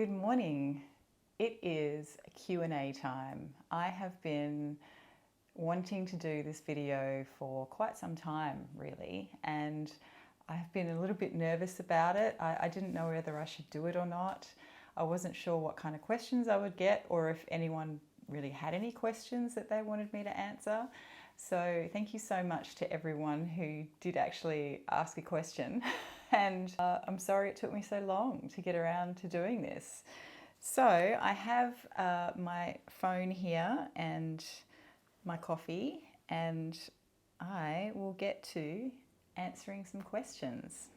Good morning. It is Q&A time. I have been wanting to do this video for quite some time, really, and I've been a little bit nervous about it. I didn't know whether I should do it or not. I wasn't sure what kind of questions I would get or if anyone really had any questions that they wanted me to answer. So thank you so much to everyone who did actually ask a question. And I'm sorry it took me so long to get around to doing this. So I have my phone here and my coffee, and I will get to answering some questions.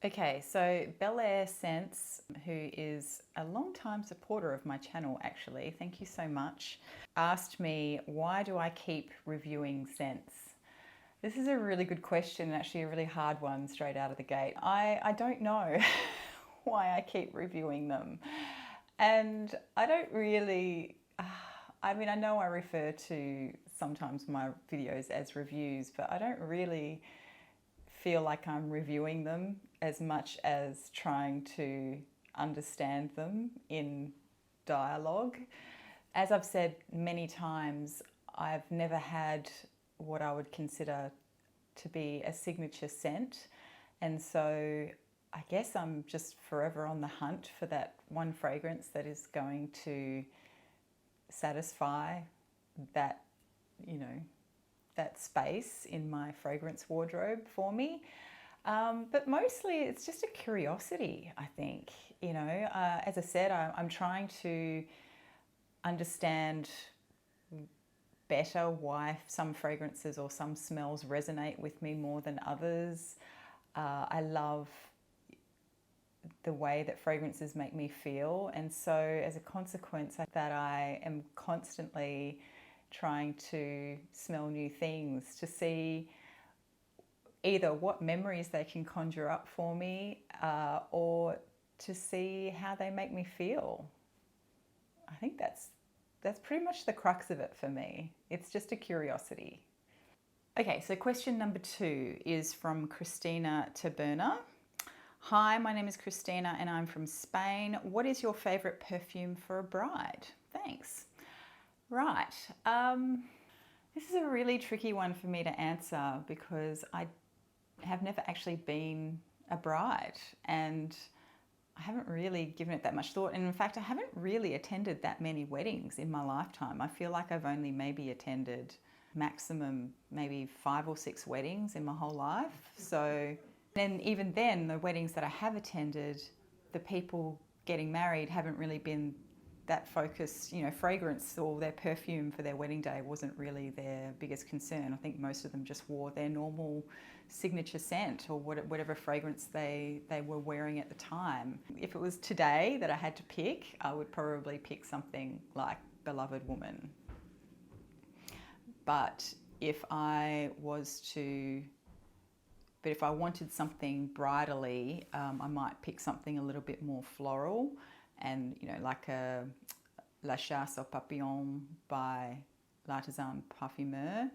Okay, so Bel Air Scents, who is a long-time supporter of my channel actually, thank you so much, asked me, why do I keep reviewing scents? This is a really good question, and actually a really hard one straight out of the gate. I don't know why I keep reviewing them. And I don't really, I mean, I know I refer to sometimes my videos as reviews, but I don't really feel like I'm reviewing them as much as trying to understand them in dialogue. As I've said many times, I've never had what I would consider to be a signature scent, and so I guess I'm just forever on the hunt for that one fragrance that is going to satisfy that, that space in my fragrance wardrobe for me. But mostly it's just a curiosity, I think. As I said, I'm trying to understand better why some fragrances or some smells resonate with me more than others. I love the way that fragrances make me feel, and so as a consequence that I am constantly trying to smell new things to see either what memories they can conjure up for me or to see how they make me feel. I think that's pretty much the crux of it for me. It's just a curiosity. Okay, so question number 2 is from Christina Taberna. Hi, my name is Christina and I'm from Spain. What is your favorite perfume for a bride? Thanks. Right. This is a really tricky one for me to answer because I have never actually been a bride, and I haven't really given it that much thought. And in fact, I haven't really attended that many weddings in my lifetime. I feel like I've only maybe attended maximum maybe 5 or 6 weddings in my whole life. So, and even then, the weddings that I have attended, the people getting married haven't really been that focused. Fragrance or their perfume for their wedding day wasn't really their biggest concern. I think most of them just wore their normal signature scent or whatever fragrance they were wearing at the time. If it was today that I had to pick, I would probably pick something like Beloved Woman. But if I wanted something bridally, I might pick something a little bit more floral, and like a La Chasse aux Papillons by L'Artisan Parfumeur.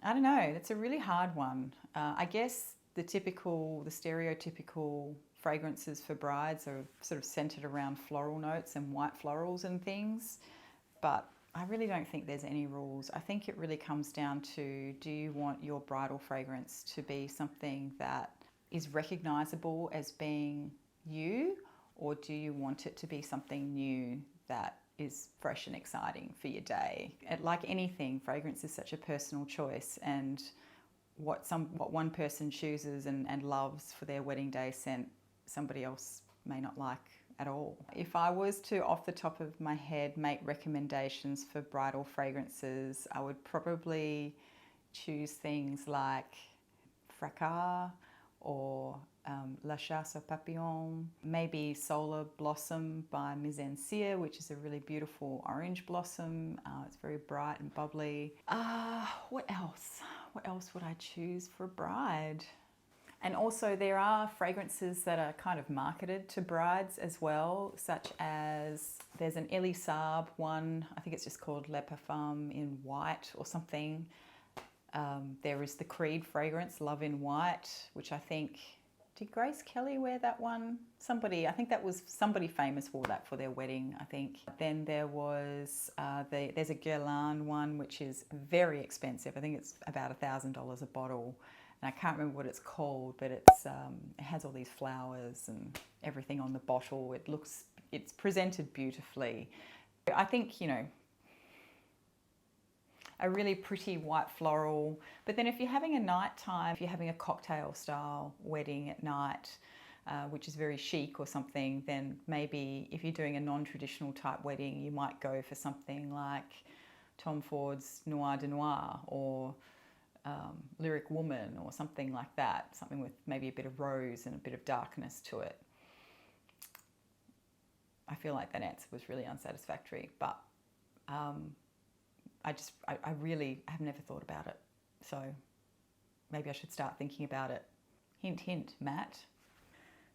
I don't know, it's a really hard one. I guess the stereotypical fragrances for brides are sort of centered around floral notes and white florals and things, but I really don't think there's any rules. I think it really comes down to, do you want your bridal fragrance to be something that is recognizable as being you, or do you want it to be something new that is fresh and exciting for your day? Like anything, fragrance is such a personal choice, and what one person chooses and loves for their wedding day scent, somebody else may not like at all. If I was to, off the top of my head, make recommendations for bridal fragrances, I would probably choose things like Fracas or La Chasse aux Papillons, maybe Solar Blossom by Mise en Cire, which is a really beautiful orange blossom. It's very bright and bubbly. What else? What else would I choose for a bride? And also there are fragrances that are kind of marketed to brides as well, such as there's an Elie Saab one, I think it's just called Le Parfum in White or something. There is the Creed fragrance, Love in White, which I think Did Grace Kelly wear that one? Somebody, I think that was somebody famous wore that for their wedding, I think. Then there was, there's a Guerlain one, which is very expensive. I think it's about $1,000 a bottle. And I can't remember what it's called, but it has all these flowers and everything on the bottle. It's presented beautifully. I think, you know, a really pretty white floral. But then if you're having a nighttime, if you're having a cocktail style wedding at night, which is very chic or something, then maybe if you're doing a non-traditional type wedding, you might go for something like Tom Ford's Noir de Noir or Lyric Woman or something like that. Something with maybe a bit of rose and a bit of darkness to it. I feel like that answer was really unsatisfactory, but I really have never thought about it. So maybe I should start thinking about it. Hint, hint, Matt.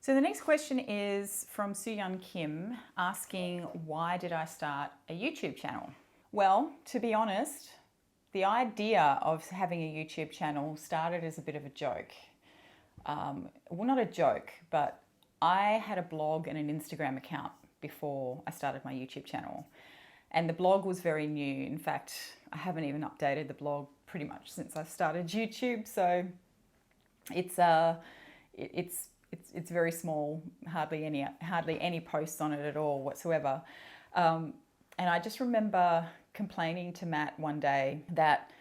So the next question is from Suyun Kim asking, why did I start a YouTube channel? Well, to be honest, the idea of having a YouTube channel started as a bit of a joke. Well, not a joke, but I had a blog and an Instagram account before I started my YouTube channel. And the blog was very new. In fact, I haven't even updated the blog pretty much since I started YouTube. So it's very small, hardly any posts on it at all whatsoever. And I just remember complaining to Matt one day that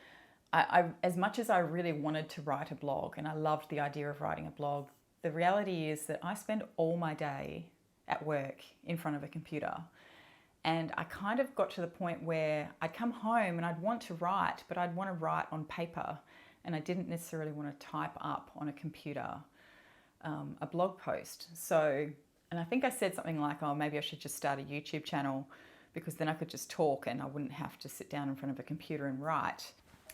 I as much as I really wanted to write a blog and I loved the idea of writing a blog, the reality is that I spend all my day at work in front of a computer. And I kind of got to the point where I'd come home and I'd want to write, but I'd want to write on paper. And I didn't necessarily want to type up on a computer a blog post. So, and I think I said something like, oh, maybe I should just start a YouTube channel because then I could just talk and I wouldn't have to sit down in front of a computer and write.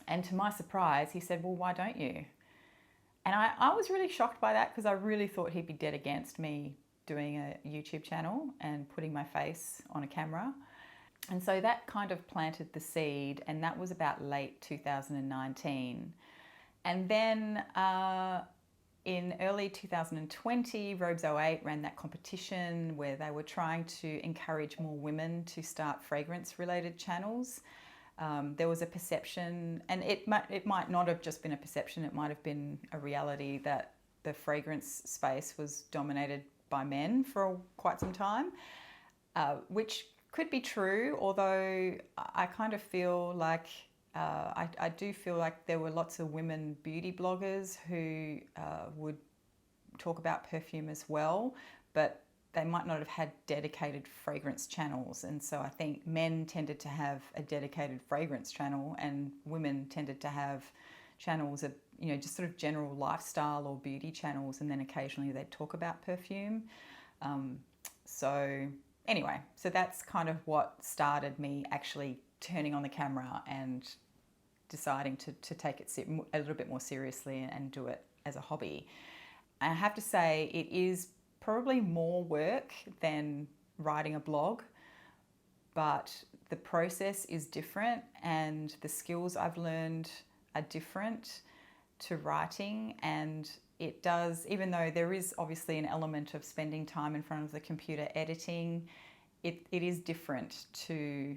And to my surprise, he said, well, why don't you? And I was really shocked by that because I really thought he'd be dead against me doing a YouTube channel and putting my face on a camera. And so that kind of planted the seed, and that was about late 2019. And then in early 2020, Robes 08 ran that competition where they were trying to encourage more women to start fragrance-related channels. There was a perception, and it might not have just been a perception, it might have been a reality that the fragrance space was dominated by men for quite some time, which could be true, although I kind of feel like, I do feel like there were lots of women beauty bloggers who would talk about perfume as well, but they might not have had dedicated fragrance channels. And so I think men tended to have a dedicated fragrance channel and women tended to have channels of, you know, just sort of general lifestyle or beauty channels, and then occasionally they'd talk about perfume. So anyway, so that's kind of what started me actually turning on the camera and deciding to take it a little bit more seriously and do it as a hobby. I have to say it is probably more work than writing a blog, but the process is different and the skills I've learned are different to writing, and it does, even though there is obviously an element of spending time in front of the computer editing, it is different to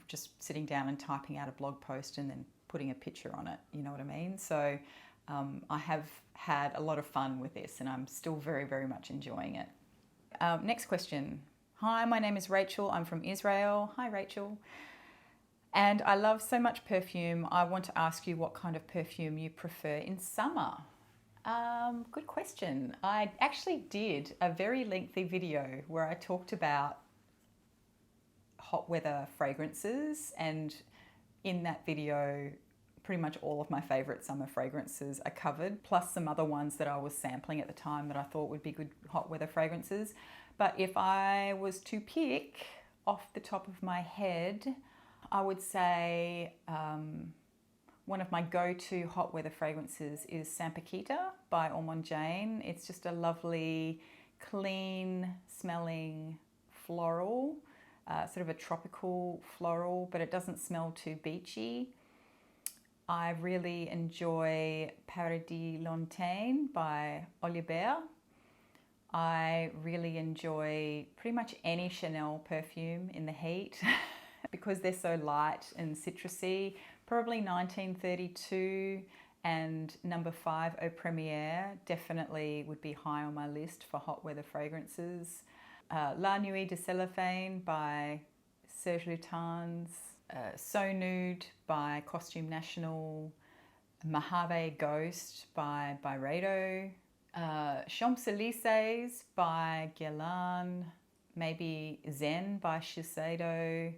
just sitting down and typing out a blog post and then putting a picture on it, you know what I mean? So I have had a lot of fun with this and I'm still very, very much enjoying it. Next question. Hi, my name is Rachel. I'm from Israel. Hi, Rachel. And I love so much perfume. I want to ask you what kind of perfume you prefer in summer. Good question. I actually did a very lengthy video where I talked about hot weather fragrances, and in that video pretty much all of my favourite summer fragrances are covered, plus some other ones that I was sampling at the time that I thought would be good hot weather fragrances. But if I was to pick off the top of my head, I would say one of my go-to hot weather fragrances is Sampaquita by Ormond Jane. It's just a lovely, clean smelling floral, sort of a tropical floral, but it doesn't smell too beachy. I really enjoy Paradis Lointain by Oliver. I really enjoy pretty much any Chanel perfume in the heat because they're so light and citrusy. Probably 1932 and number 5 Eau Première definitely would be high on my list for hot weather fragrances. La Nuit de Cellophane by Serge Lutens. So Nude by Costume National. Mojave Ghost by Byredo. Champs-Élysées by Guerlain, maybe Zen by Shiseido,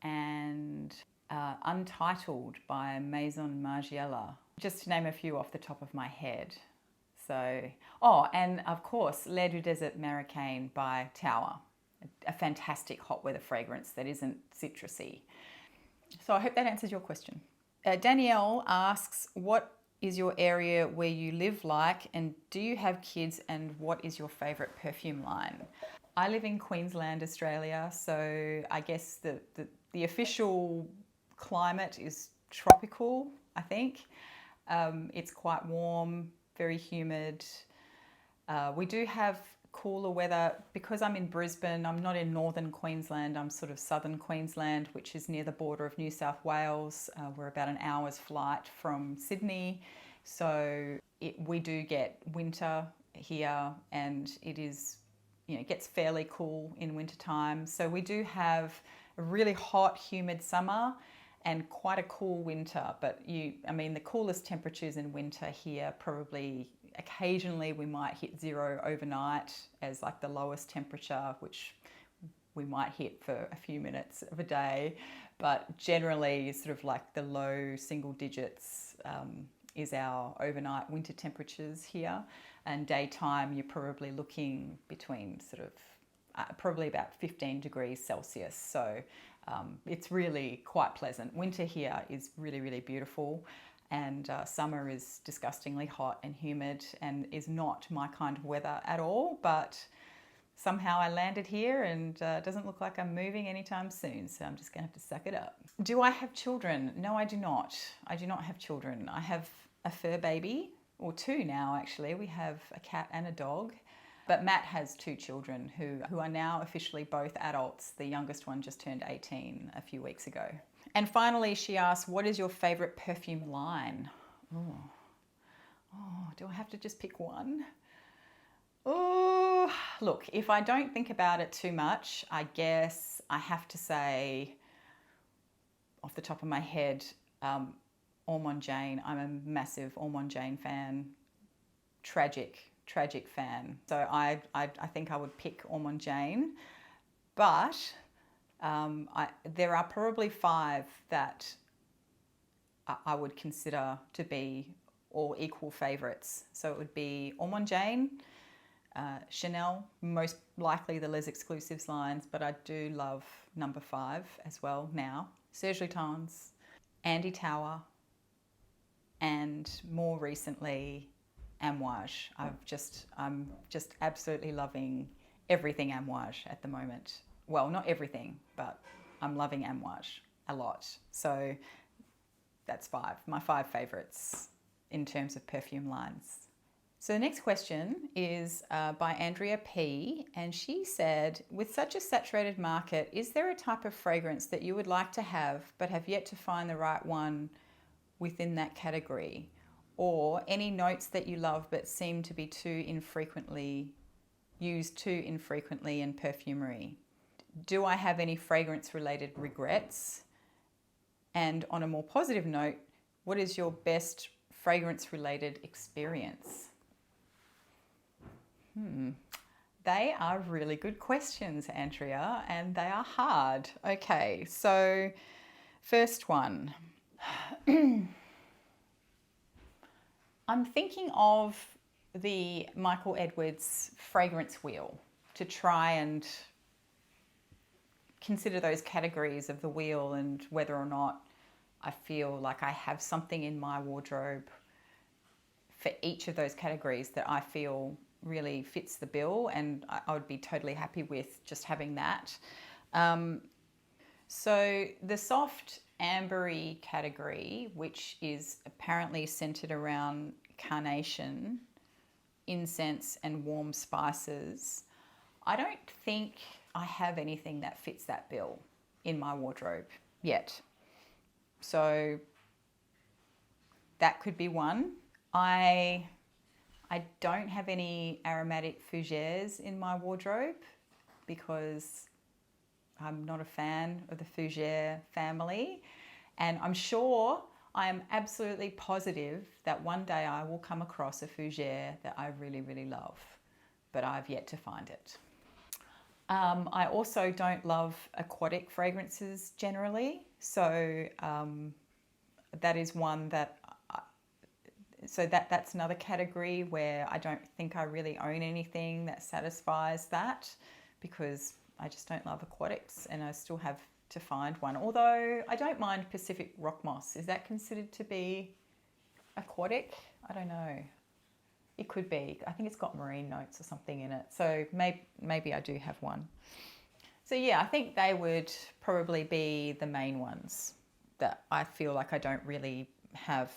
and Untitled by Maison Margiela, just to name a few off the top of my head. So, and of course, L'air du Désert Marocain by Tower, a fantastic hot weather fragrance that isn't citrusy. So I hope that answers your question. Danielle asks, what is your area where you live like, and do you have kids, and what is your favourite perfume line? I live in Queensland, Australia, so I guess the official climate is tropical, I think. It's quite warm, very humid. We do have cooler weather. Because I'm in Brisbane, I'm not in northern Queensland, I'm sort of southern Queensland, which is near the border of New South Wales. We're about an hour's flight from Sydney, so we do get winter here, and it is, it gets fairly cool in wintertime. So we do have a really hot, humid summer and quite a cool winter, but the coolest temperatures in winter here, probably occasionally we might hit 0 overnight as like the lowest temperature, which we might hit for a few minutes of a day, but generally sort of like the low single digits is our overnight winter temperatures here, and daytime you're probably looking between sort of probably about 15 degrees Celsius. So it's really quite pleasant. Winter here is really, really beautiful, and summer is disgustingly hot and humid and is not my kind of weather at all, but somehow I landed here, and it doesn't look like I'm moving anytime soon, so I'm just gonna have to suck it up. Do I have children? No, I do not. I do not have children. I have a fur baby, or 2 now actually. We have a cat and a dog. But Matt has 2 children who are now officially both adults. The youngest one just turned 18 a few weeks ago. And finally, she asks, what is your favourite perfume line? Oh, do I have to just pick one? Oh, look, if I don't think about it too much, I guess I have to say, off the top of my head, Ormond Jane. I'm a massive Ormond Jane fan. Tragic fan. So I think I would pick Ormond Jane, but there are probably 5 that I would consider to be all equal favourites. So it would be Ormond Jane, Chanel, most likely the Les Exclusives lines, but I do love number 5 as well now, Serge Lutens, Andy Tower, and more recently Amouage. I'm just absolutely loving everything Amouage at the moment. Well, not everything, but I'm loving Amouage a lot. So that's 5, my 5 favourites in terms of perfume lines. So the next question is by Andrea P, and she said, with such a saturated market, is there a type of fragrance that you would like to have but have yet to find the right one within that category? Or any notes that you love but seem to be used too infrequently in perfumery? Do I have any fragrance related regrets? And on a more positive note, what is your best fragrance related experience? They are really good questions, Andrea, and they are hard. Okay, so first one. I'm thinking of the Michael Edwards fragrance wheel to try and consider those categories of the wheel and whether or not I feel like I have something in my wardrobe for each of those categories that I feel really fits the bill, and I would be totally happy with just having that. So the soft ambery category, which is apparently centered around carnation, incense, and warm spices. I don't think I have anything that fits that bill in my wardrobe yet. So that could be one. I don't have any aromatic fougères in my wardrobe because I'm not a fan of the fougère family. And I'm sure, I am absolutely positive that one day I will come across a fougère that I really, really love, but I've yet to find it. I also don't love aquatic fragrances generally. So that is one that, that's another category where I don't think I really own anything that satisfies that, because I just don't love aquatics and I still have to find one. Although I don't mind Pacific rock moss. Is that considered to be aquatic? I don't know. It could be. I think it's got marine notes or something in it. So maybe I do have one. So yeah, I think they would probably be the main ones that I feel like I don't really have,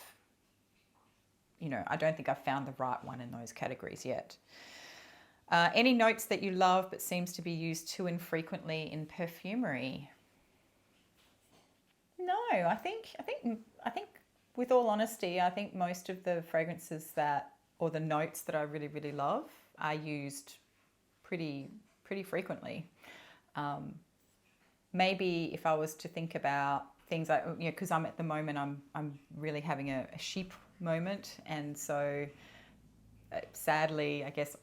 I don't think I've found the right one in those categories yet. Any notes that you love but seems to be used too infrequently in perfumery? No, I think with all honesty, I think most of the fragrances or the notes that I really, really love are used pretty frequently. Maybe if I was to think about things like, because I'm at the moment, I'm really having a sheep moment, and so sadly, I guess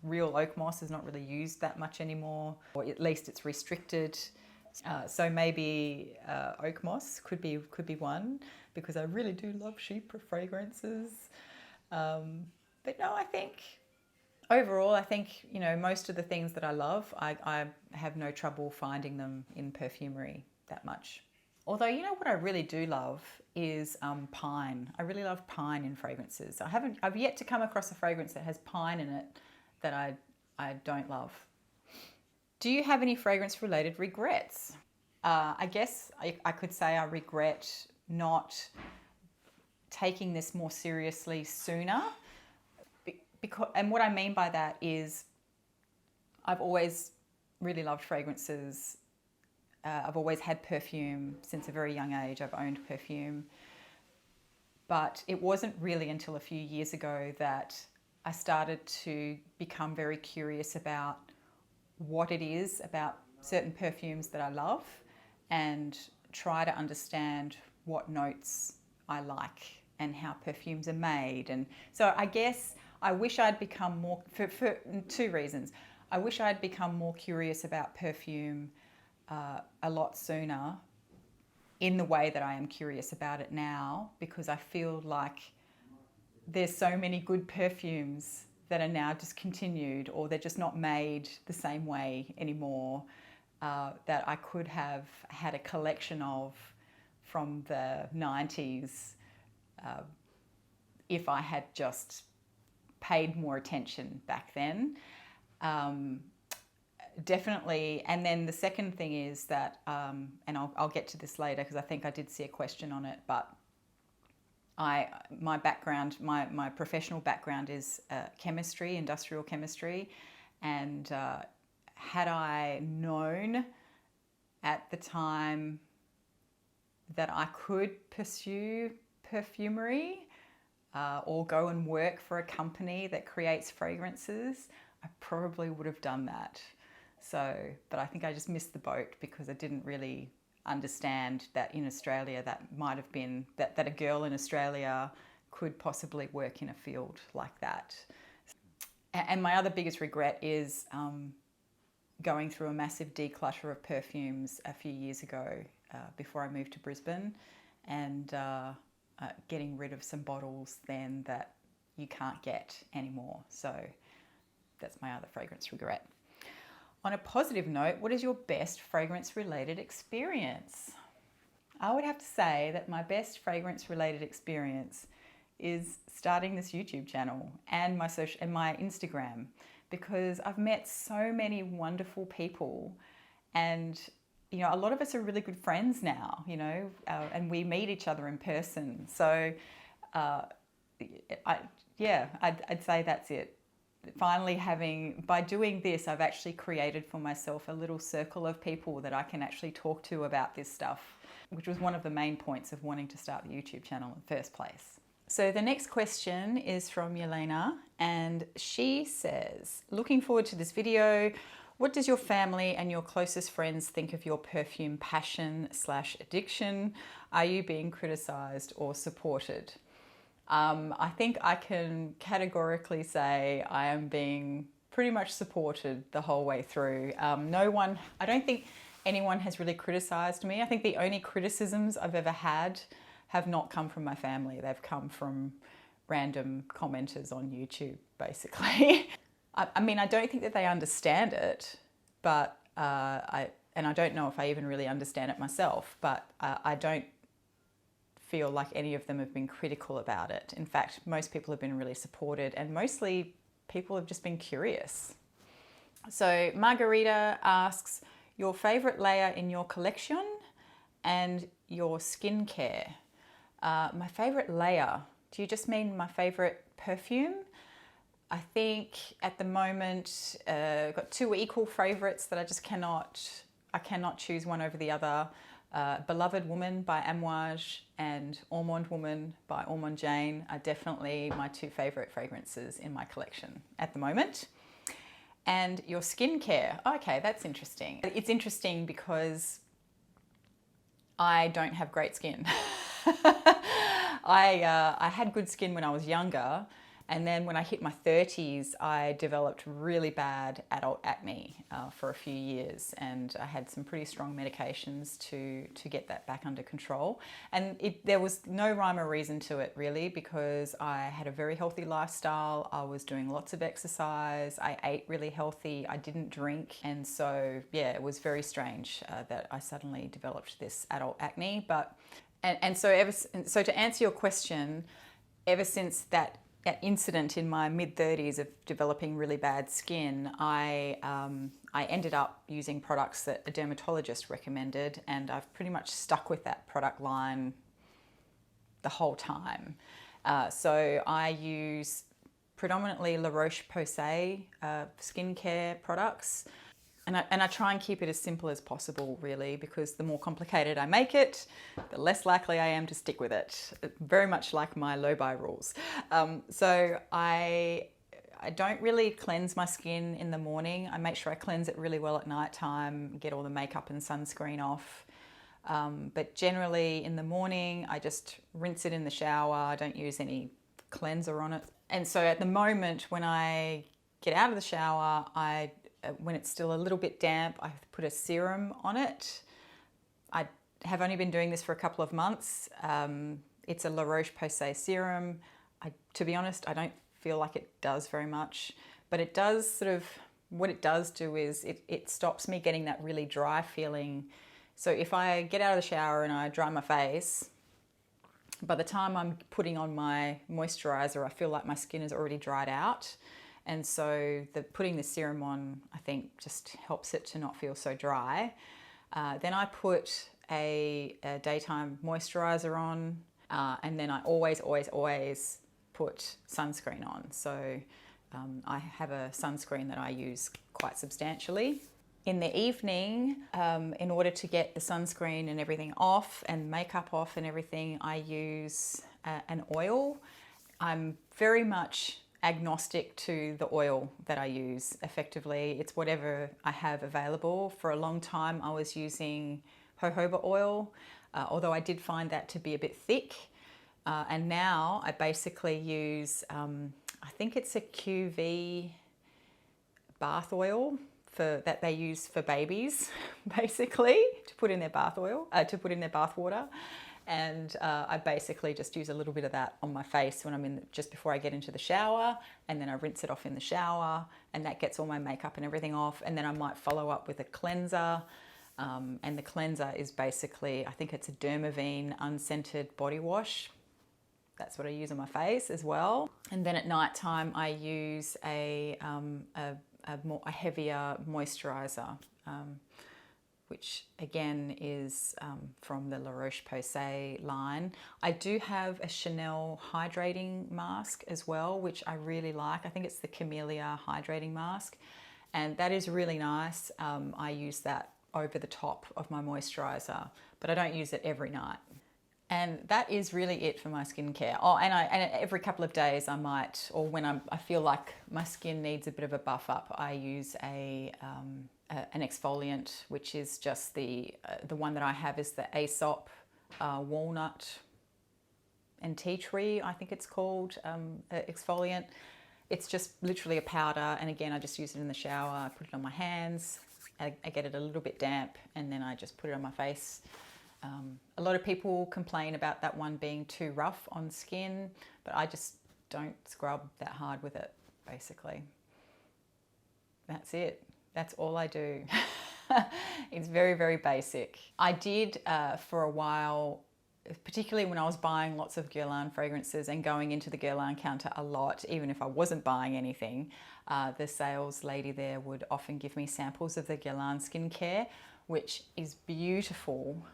real oak moss is not really used that much anymore, or at least it's restricted. So maybe oak moss could be one, because I really do love sheep fragrances. But no, I think overall, most of the things that I love, I have no trouble finding them in perfumery that much. Although, what I really do love is pine. I really love pine in fragrances. I've yet to come across a fragrance that has pine in it that I don't love. Do you have any fragrance related regrets? I guess I could say I regret not taking this more seriously sooner. And what I mean by that is I've always really loved fragrances. I've always had perfume since a very young age. I've owned perfume. But it wasn't really until a few years ago that I started to become very curious about what it is about certain perfumes that I love and try to understand what notes I like and how perfumes are made. And so I guess I wish I'd become more, for two reasons. I wish I'd become more curious about perfume a lot sooner, in the way that I am curious about it now, because I feel like there's so many good perfumes that are now discontinued, or they're just not made the same way anymore, that I could have had a collection of from the 90s if I had just paid more attention back then. Definitely. And then the second thing is that, and I'll get to this later because I think I did see a question on it, but my background, my professional background is chemistry, industrial chemistry, and had I known at the time that I could pursue perfumery or go and work for a company that creates fragrances, I probably would have done that. So, but I think I just missed the boat because I didn't really understand that in Australia that might have been, that a girl in Australia could possibly work in a field like that. And my other biggest regret is going through a massive declutter of perfumes a few years ago before I moved to Brisbane, and getting rid of some bottles then that you can't get anymore. So that's my other fragrance regret. On a positive note, what is your best fragrance-related experience? I would have to say that my best fragrance-related experience is starting this YouTube channel and my Instagram, because I've met so many wonderful people, and you know, a lot of us are really good friends now, you know, and we meet each other in person. So, I'd say that's it. Finally by doing this, I've actually created for myself a little circle of people that I can actually talk to about this stuff, which was one of the main points of wanting to start the YouTube channel in the first place. So the next question is from Yelena, and she says, looking forward to this video. What does your family and your closest friends think of your perfume passion/addiction? Are you being criticized or supported? I think I can categorically say I am being pretty much supported the whole way through. I don't think anyone has really criticized me. I think the only criticisms I've ever had have not come from my family. They've come from random commenters on YouTube, basically. I mean, I don't think that they understand it, but I don't know if I even really understand it myself, but I don't feel like any of them have been critical about it. In fact, most people have been really supported, and mostly people have just been curious. So Margarita asks, your favorite layer in your collection and your skincare. My favorite layer, do you just mean my favorite perfume? I think at the moment, I've got two equal favorites that I cannot choose one over the other. Beloved Woman by Amouage and Ormond Woman by Ormond Jane are definitely my two favorite fragrances in my collection at the moment. And your skincare, okay, that's interesting. It's interesting because I don't have great skin. I had good skin when I was younger, and then when I hit my 30s, I developed really bad adult acne for a few years, and I had some pretty strong medications to get that back under control. And there was no rhyme or reason to it, really, because I had a very healthy lifestyle. I was doing lots of exercise. I ate really healthy. I didn't drink. And so, yeah, it was very strange that I suddenly developed this adult acne. So to answer your question, ever since that incident in my mid-30s of developing really bad skin, I ended up using products that a dermatologist recommended, and I've pretty much stuck with that product line the whole time. So I use predominantly La Roche-Posay skincare products. And I try and keep it as simple as possible, really, because the more complicated I make it, the less likely I am to stick with it. Very much like my low-buy rules. So I don't really cleanse my skin in the morning. I make sure I cleanse it really well at night time, get all the makeup and sunscreen off. But generally in the morning, I just rinse it in the shower. I don't use any cleanser on it. And so at the moment, when I get out of the shower, when it's still a little bit damp, I put a serum on it. I have only been doing this for a couple of months. It's a La Roche-Posay serum. To be honest, I don't feel like it does very much, but it does what it does do is it stops me getting that really dry feeling. So if I get out of the shower and I dry my face, by the time I'm putting on my moisturizer, I feel like my skin is already dried out. And so putting the serum on, I think, just helps it to not feel so dry. Then I put a daytime moisturizer on, and then I always put sunscreen on. So I have a sunscreen that I use quite substantially. In the evening, in order to get the sunscreen and everything off and makeup off and everything, I use an oil. I'm very much agnostic to the oil that I use. Effectively, it's whatever I have available. For a long time I was using jojoba oil, although I did find that to be a bit thick, and now I basically use I think it's a QV bath oil that they use for babies, basically, to put in their bath oil, to put in their bath water. And I basically just use a little bit of that on my face when I'm just before I get into the shower, and then I rinse it off in the shower, and that gets all my makeup and everything off. And then I might follow up with a cleanser, and the cleanser is basically, I think it's a Dermaveen unscented body wash. That's what I use on my face as well. And then at night time I use a heavier moisturizer, which again is from the La Roche-Posay line. I do have a Chanel hydrating mask as well, which I really like. I think it's the Camellia hydrating mask, and that is really nice. I use that over the top of my moisturizer, but I don't use it every night. And that is really it for my skincare. Oh, and every couple of days I might, or when I feel like my skin needs a bit of a buff up, I use an exfoliant, which is just the one that I have is the Aesop walnut and tea tree, I think it's called, exfoliant. It's just literally a powder, and again I just use it in the shower. I put it on my hands, I get it a little bit damp, and then I just put it on my face. A lot of people complain about that one being too rough on skin, but I just don't scrub that hard with it, basically. That's it. That's all I do. It's very, very basic. I did for a while, particularly when I was buying lots of Guerlain fragrances and going into the Guerlain counter a lot, even if I wasn't buying anything, the sales lady there would often give me samples of the Guerlain skincare, which is beautiful,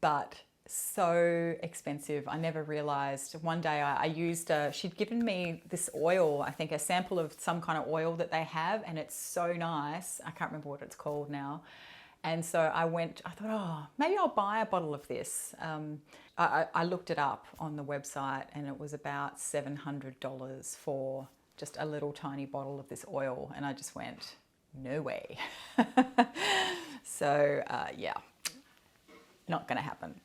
but so expensive. I never realized. One day I used, she'd given me this oil, I think a sample of some kind of oil that they have, and it's so nice. I can't remember what it's called now. And so I thought, oh, maybe I'll buy a bottle of this. I looked it up on the website, and it was about $700 for just a little tiny bottle of this oil. And I just went, no way. So yeah. Not going to happen.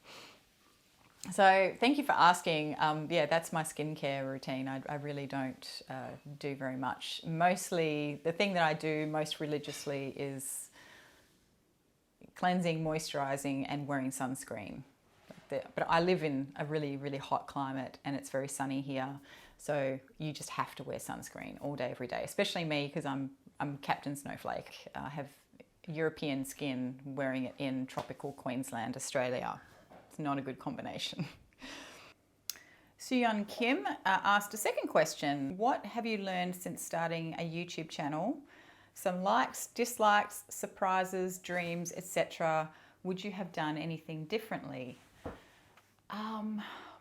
So thank you for asking. Yeah, that's my skincare routine. I really don't do very much. Mostly, the thing that I do most religiously is cleansing, moisturizing, and wearing sunscreen. But I live in a really, really hot climate, and it's very sunny here. So you just have to wear sunscreen all day, every day, especially me, because I'm Captain Snowflake. I have European skin wearing it in tropical Queensland, Australia. It's not a good combination. Suyun Kim asked a second question. What have you learned since starting a YouTube channel? Some likes, dislikes, surprises, dreams, etc. Would you have done anything differently?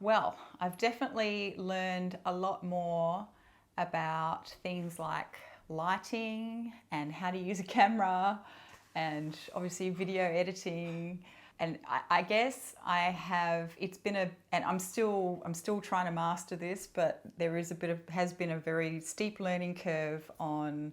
Well, I've definitely learned a lot more about things like lighting and how to use a camera, and obviously video editing. And I guess it's been and I'm still trying to master this, but there is has been a very steep learning curve on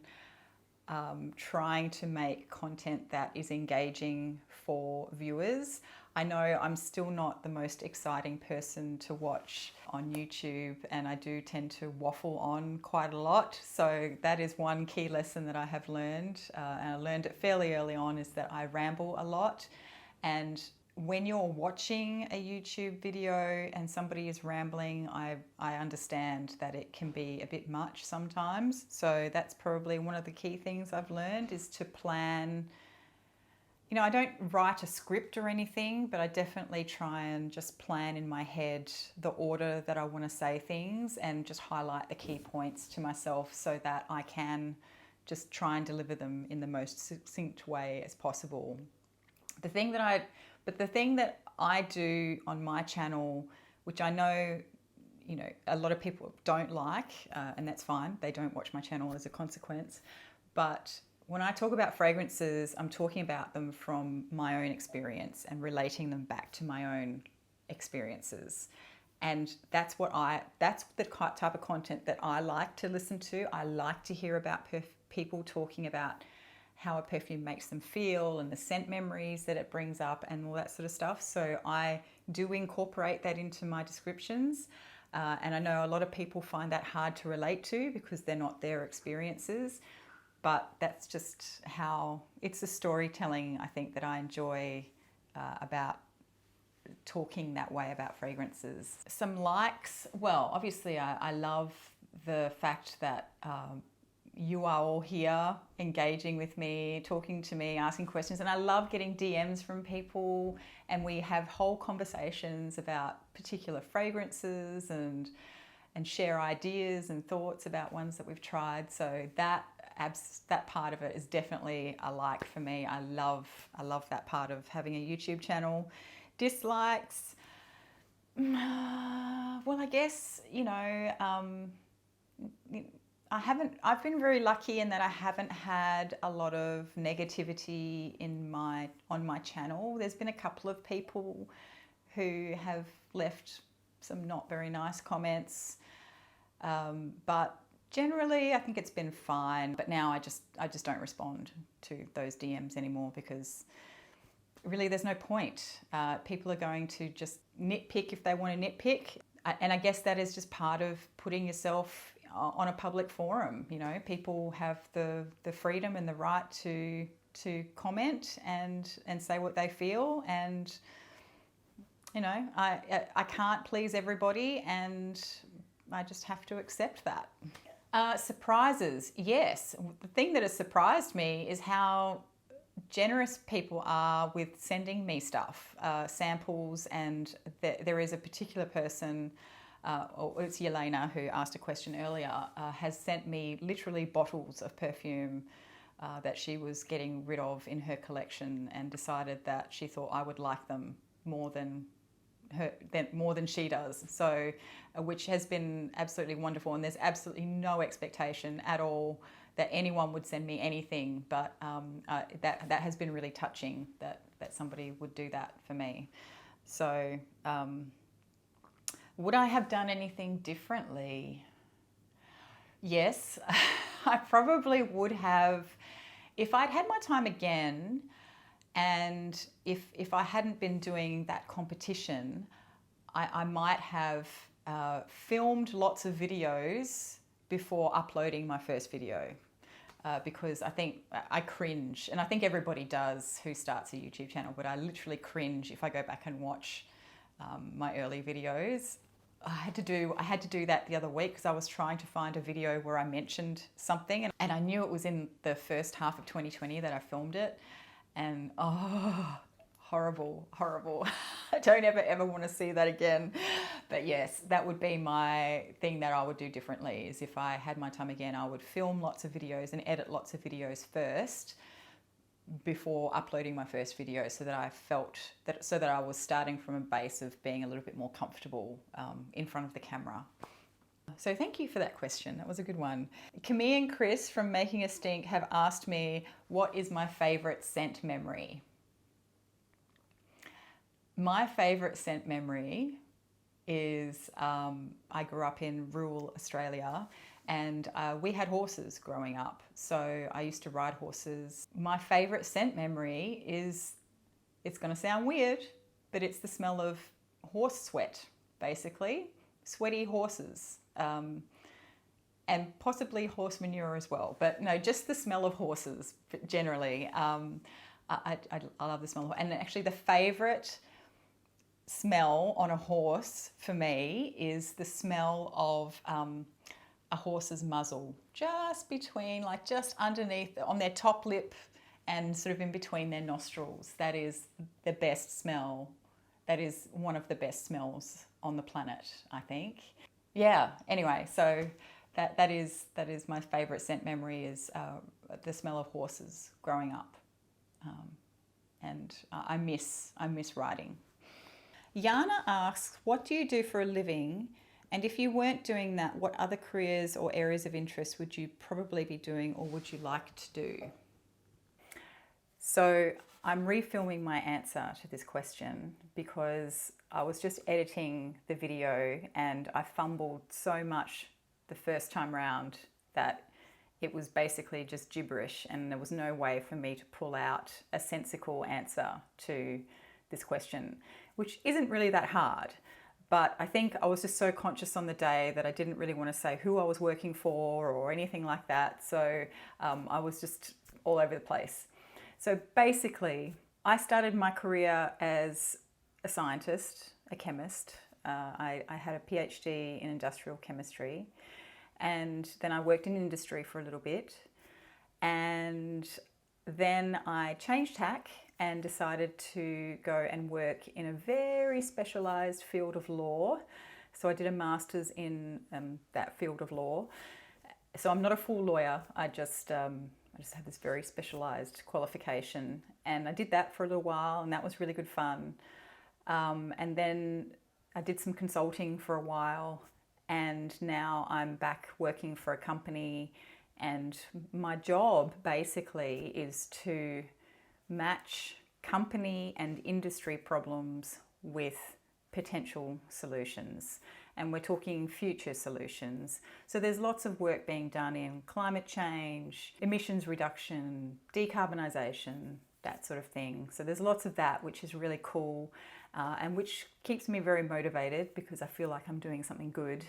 trying to make content that is engaging for viewers. I know I'm still not the most exciting person to watch on YouTube, and I do tend to waffle on quite a lot. So that is one key lesson that I have learned, and I learned it fairly early on, is that I ramble a lot. And when you're watching a YouTube video and somebody is rambling, I understand that it can be a bit much sometimes. So that's probably one of the key things I've learned, is to plan. You know, I don't write a script or anything, but I definitely try and just plan in my head the order that I want to say things, and just highlight the key points to myself so that I can just try and deliver them in the most succinct way as possible. The thing that I do on my channel, which I know, you know, a lot of people don't like, and that's fine. They don't watch my channel as a consequence. But when I talk about fragrances, I'm talking about them from my own experience and relating them back to my own experiences. And that's the type of content that I like to listen to. I like to hear about people talking about how a perfume makes them feel and the scent memories that it brings up and all that sort of stuff. So I do incorporate that into my descriptions. And I know a lot of people find that hard to relate to because they're not their experiences. But that's just how, it's the storytelling, I think, that I enjoy about talking that way about fragrances. Some likes, well, obviously I love the fact that you are all here engaging with me, talking to me, asking questions. And I love getting DMs from people, and we have whole conversations about particular fragrances and share ideas and thoughts about ones that we've tried. So that that part of it is definitely a like for me. I love that part of having a YouTube channel. Dislikes, well, I guess, you know, I've been very lucky in that I haven't had a lot of negativity on my channel. There's been a couple of people who have left some not very nice comments, but generally I think it's been fine. But now I just don't respond to those DMs anymore, because really there's no point. People are going to just nitpick if they want to nitpick, and I guess that is just part of putting yourself on a public forum. You know, people have the freedom and the right to comment and say what they feel, and you know, I can't please everybody, and I just have to accept that. Surprises, yes. The thing that has surprised me is how generous people are with sending me stuff, samples, and there is a particular person, it's Yelena, who asked a question earlier, has sent me literally bottles of perfume that she was getting rid of in her collection, and decided that she thought I would like them more than she does. So, which has been absolutely wonderful, and there's absolutely no expectation at all that anyone would send me anything, but that has been really touching that somebody would do that for me. So, would I have done anything differently? Yes, I probably would have. If I'd had my time again, and if I hadn't been doing that competition, I might have filmed lots of videos before uploading my first video. Because I think I cringe, and I think everybody does who starts a YouTube channel, but I literally cringe if I go back and watch my early videos. I had to do that the other week, because I was trying to find a video where I mentioned something, and I knew it was in the first half of 2020 that I filmed it, and oh, horrible. I don't ever want to see that again. But yes, that would be my thing that I would do differently, is if I had my time again, I would film lots of videos and edit lots of videos first before uploading my first video, so that I was starting from a base of being a little bit more comfortable in front of the camera. So thank you for that question. That was a good one. Camille and Chris from Making a Stink have asked me, what is my favourite scent memory? My favourite scent memory is I grew up in rural Australia, and we had horses growing up. So I used to ride horses. My favourite scent memory is, it's going to sound weird, but it's the smell of horse sweat, basically. Sweaty horses. And possibly horse manure as well. But no, just the smell of horses generally. I love the smell of, and actually the favourite smell on a horse for me is the smell of a horse's muzzle, just between, like just underneath, on their top lip and sort of in between their nostrils. That is the best smell. That is one of the best smells on the planet, I think. Yeah, anyway, so that is my favourite scent memory, is the smell of horses growing up. And I miss riding. Yana asks, what do you do for a living? And if you weren't doing that, what other careers or areas of interest would you probably be doing, or would you like to do? So I'm refilming my answer to this question, because I was just editing the video and I fumbled so much the first time round that it was basically just gibberish, and there was no way for me to pull out a sensical answer to this question, which isn't really that hard. But I think I was just so conscious on the day that I didn't really want to say who I was working for or anything like that. So I was just all over the place. So basically, I started my career as a scientist, a chemist. I had a PhD in industrial chemistry, and then I worked in industry for a little bit. And then I changed tack and decided to go and work in a very specialised field of law. So I did a master's in that field of law. So I'm not a full lawyer. I just have this very specialised qualification, and I did that for a little while, and that was really good fun. And then I did some consulting for a while, and now I'm back working for a company, and my job basically is to match company and industry problems with potential solutions. And we're talking future solutions. So there's lots of work being done in climate change, emissions reduction, decarbonisation, that sort of thing. So there's lots of that, which is really cool, and which keeps me very motivated because I feel like I'm doing something good.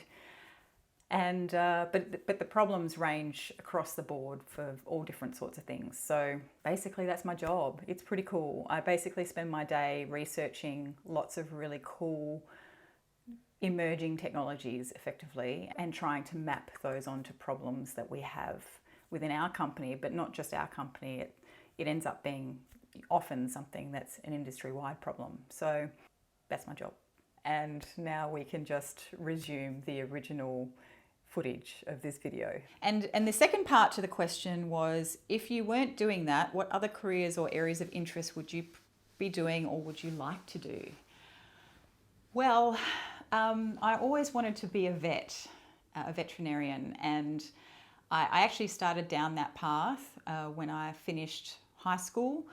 And but the problems range across the board for all different sorts of things. So basically that's my job. It's pretty cool. I basically spend my day researching lots of really cool emerging technologies effectively and trying to map those onto problems that we have within our company, but not just our company. It ends up being often something that's an industry-wide problem. So that's my job. And now we can just resume the original footage of this video. And the second part to the question was, if you weren't doing that, what other careers or areas of interest would you be doing or would you like to do? Well, I always wanted to be a veterinarian, and I actually started down that path when I finished high school.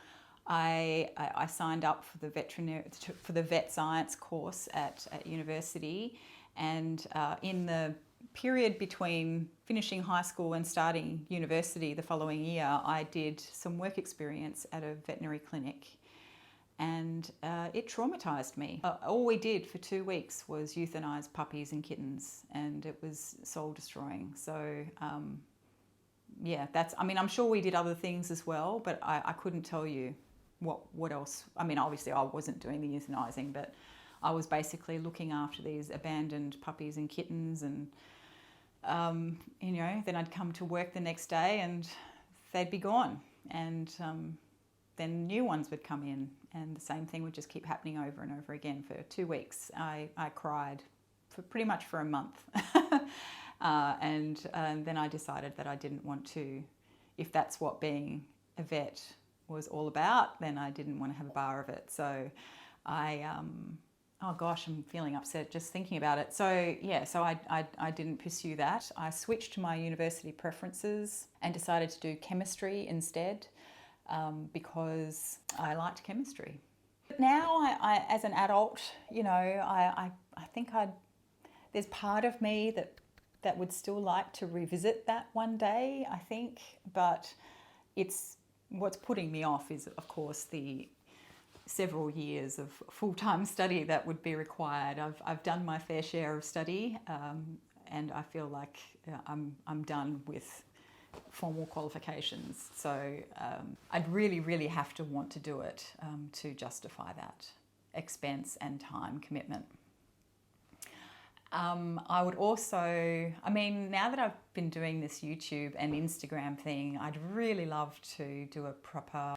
I signed up for the vet science course at university, and in the period between finishing high school and starting university the following year, I did some work experience at a veterinary clinic, and it traumatized me. All we did for 2 weeks was euthanize puppies and kittens, and it was soul destroying. So yeah, I'm sure we did other things as well, but I couldn't tell you what else. I mean, obviously I wasn't doing the euthanizing, but I was basically looking after these abandoned puppies and kittens, and then I'd come to work the next day and they'd be gone, and then new ones would come in, and the same thing would just keep happening over and over again. For 2 weeks, I cried for pretty much for a month. And then I decided that I didn't want to, if that's what being a vet was all about, then I didn't want to have a bar of it. So oh gosh, I'm feeling upset just thinking about it. So yeah, so I didn't pursue that. I switched my university preferences and decided to do chemistry instead, because I liked chemistry. But now, I as an adult, I think there's part of me that would still like to revisit that one day, I think, but what's putting me off is, of course, the several years of full-time study that would be required. I've done my fair share of study, and I feel like I'm done with formal qualifications. So I'd really have to want to do it to justify that expense and time commitment. I would also, now that I've been doing this YouTube and Instagram thing, I'd really love to do a proper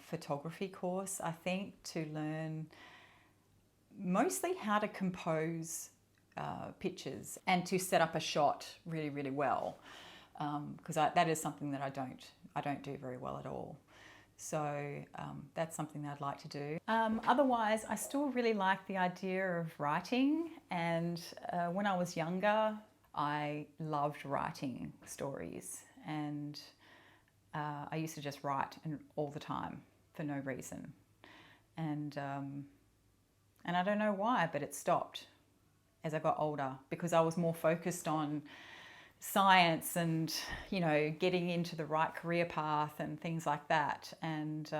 photography course, I think, to learn mostly how to compose pictures and to set up a shot really well, because that is something that I don't do very well at all. So that's something that I'd like to do. Otherwise, I still really like the idea of writing, and when I was younger, I loved writing stories, and I used to just write all the time for no reason, and I don't know why, but it stopped as I got older, because I was more focused on science and getting into the right career path and things like that. And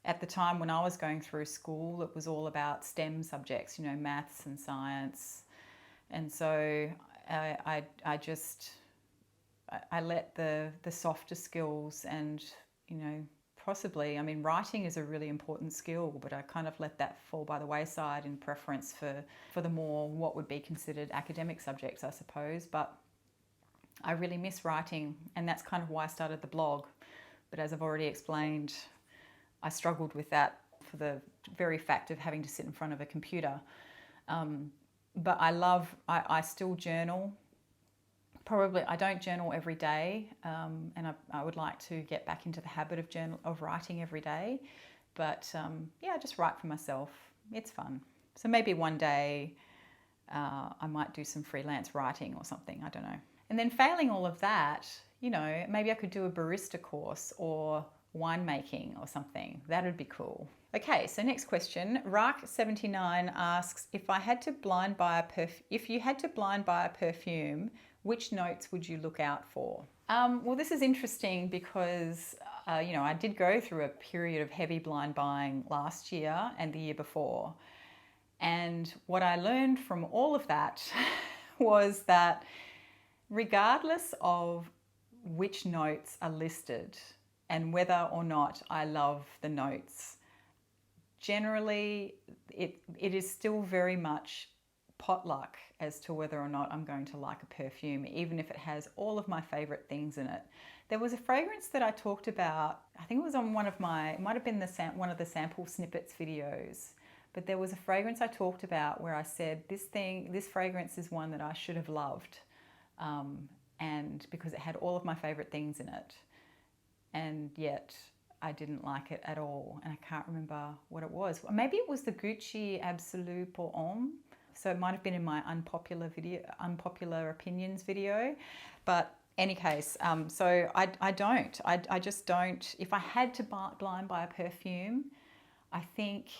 at the time when I was going through school, it was all about STEM subjects, maths and science, and so I let the softer skills and possibly, writing is a really important skill, but I kind of let that fall by the wayside in preference for the more what would be considered academic subjects, I suppose. But I really miss writing, and that's kind of why I started the blog. But as I've already explained, I struggled with that for the very fact of having to sit in front of a computer. But I still journal Probably, I don't journal every day, and I would like to get back into the habit of writing every day. But yeah, I just write for myself. It's fun. So maybe one day I might do some freelance writing or something. I don't know. And then failing all of that, you know, maybe I could do a barista course or winemaking or something. That would be cool. Okay, so next question. Rak79 asks, if you had to blind buy a perfume, which notes would you look out for? Well, this is interesting because, you know, I did go through a period of heavy blind buying last year and the year before. And what I learned from all of that was that regardless of which notes are listed and whether or not I love the notes, generally it is still very much potluck as to whether or not I'm going to like a perfume, even if it has all of my favorite things in it. There was a fragrance that I talked about, I think it was on it might have been one of the sample snippets videos, but there was a fragrance I talked about where I said this fragrance is one that I should have loved, and because it had all of my favorite things in it, and yet I didn't like it at all, and I can't remember what it was. Maybe it was the Gucci Absolu Pour Homme. So it might have been in my unpopular opinions video, but any case, so I just don't. If I had to blind buy a perfume, I think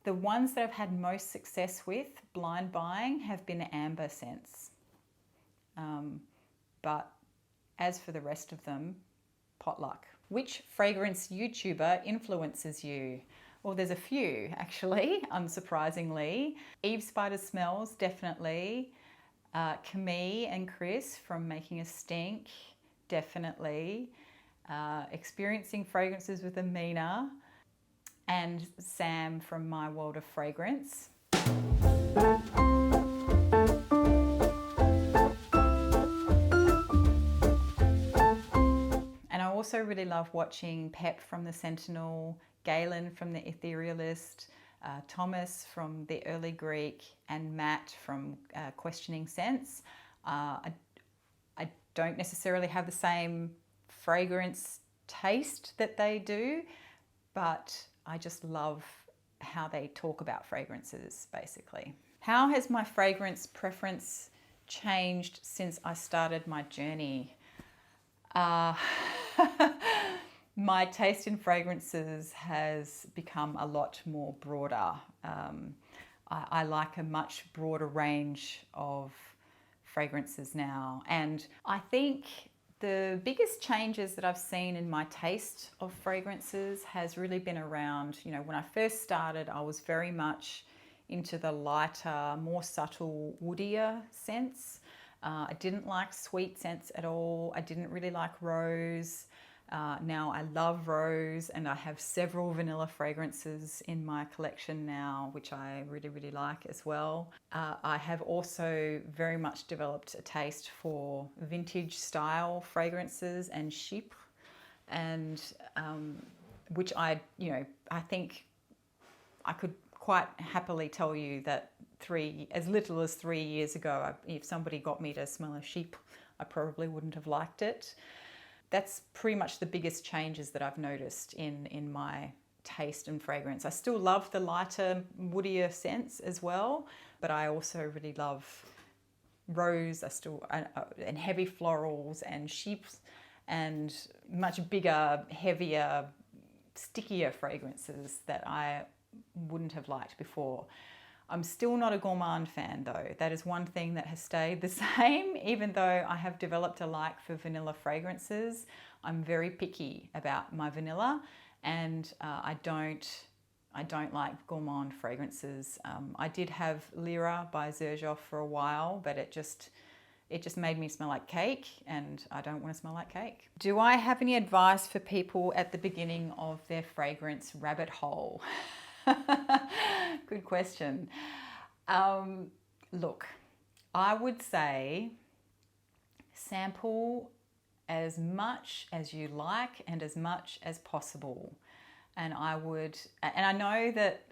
the ones that I've had most success with blind buying have been amber scents. But as for the rest of them, potluck. Which fragrance YouTuber influences you? Well, there's a few actually, unsurprisingly. Eve Spider Smells, definitely. Camille and Chris from Making a Stink, definitely. Experiencing Fragrances with Amina, and Sam from My World of Fragrance. And I also really love watching Pep from The Sentinel, Galen from The Etherealist, Thomas from The Early Greek, and Matt from Questioning Sense. I don't necessarily have the same fragrance taste that they do, but I just love how they talk about fragrances, basically. How has my fragrance preference changed since I started my journey? My taste in fragrances has become a lot more broader. I like a much broader range of fragrances now. And I think the biggest changes that I've seen in my taste of fragrances has really been around, you know, when I first started, I was very much into the lighter, more subtle, woodier scents. I didn't like sweet scents at all. I didn't really like rose. Now I love rose, and I have several vanilla fragrances in my collection now, which I really, really like as well. I have also very much developed a taste for vintage style fragrances and chypre, and which I think I could quite happily tell you that as little as 3 years ago, if somebody got me to smell a chypre, I probably wouldn't have liked it. That's pretty much the biggest changes that I've noticed in my taste and fragrance. I still love the lighter, woodier scents as well, but I also really love rose, and heavy florals and chypres, and much bigger, heavier, stickier fragrances that I wouldn't have liked before. I'm still not a gourmand fan though. That is one thing that has stayed the same, even though I have developed a like for vanilla fragrances. I'm very picky about my vanilla, and I don't like gourmand fragrances. I did have Lyra by Xerjoff for a while, but it just made me smell like cake, and I don't want to smell like cake. Do I have any advice for people at the beginning of their fragrance rabbit hole? Good question. Look, I would say sample as much as you like and as much as possible. And I know that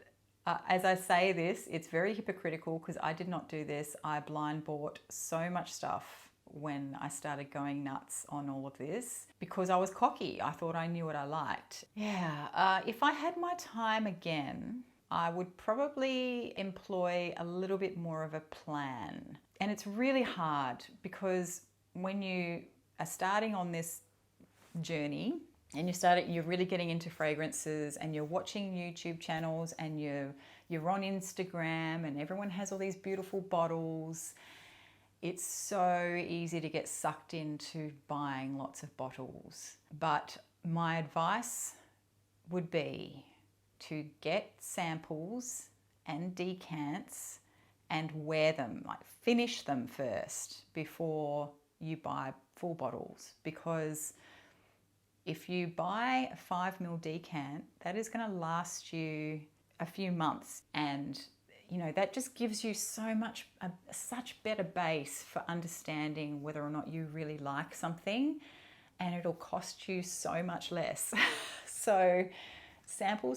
as I say this, it's very hypocritical because I did not do this. I blind bought so much stuff when I started going nuts on all of this because I was cocky. I thought I knew what I liked. Yeah, if I had my time again, I would probably employ a little bit more of a plan. And it's really hard because when you are starting on this journey and you're really getting into fragrances and you're watching YouTube channels and you're on Instagram and everyone has all these beautiful bottles, it's so easy to get sucked into buying lots of bottles. But my advice would be to get samples and decants and wear them, like finish them first before you buy full bottles, because if you buy a 5 ml decant, that is going to last you a few months, and you know that just gives you such better base for understanding whether or not you really like something, and it'll cost you so much less. So sample,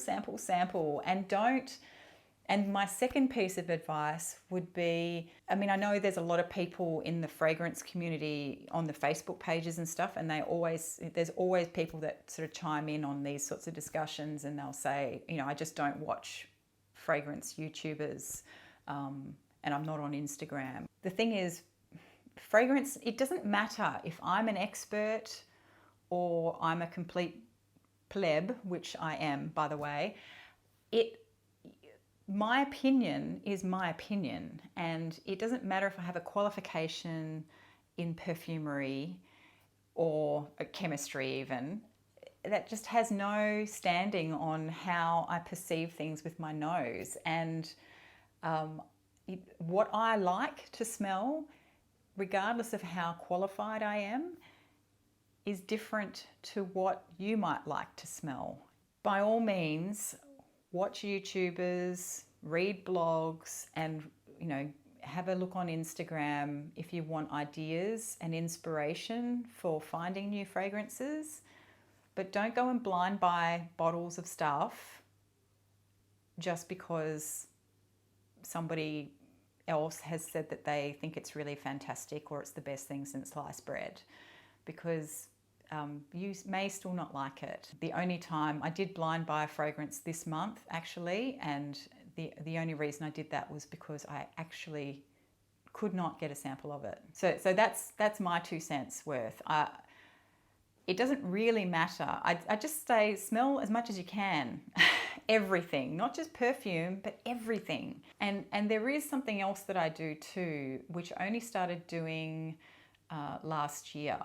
and my second piece of advice would be, I mean, I know there's a lot of people in the fragrance community on the Facebook pages and stuff, and there's always people that sort of chime in on these sorts of discussions, and they'll say, you know, I just don't watch fragrance YouTubers, and I'm not on Instagram. The thing is, fragrance, it doesn't matter if I'm an expert or I'm a complete pleb, which I am, by the way. My opinion is my opinion, and it doesn't matter if I have a qualification in perfumery or a chemistry even. That just has no standing on how I perceive things with my nose. And what I like to smell, regardless of how qualified I am, is different to what you might like to smell. By all means, watch YouTubers, read blogs, and you know, have a look on Instagram if you want ideas and inspiration for finding new fragrances. But don't go and blind buy bottles of stuff just because somebody else has said that they think it's really fantastic or it's the best thing since sliced bread, because you may still not like it. The only time I did blind buy a fragrance this month, actually, and the only reason I did that was because I actually could not get a sample of it. So that's my 2 cents worth. It doesn't really matter. I just say smell as much as you can. Everything, not just perfume, but everything. And there is something else that I do too, which I only started doing last year.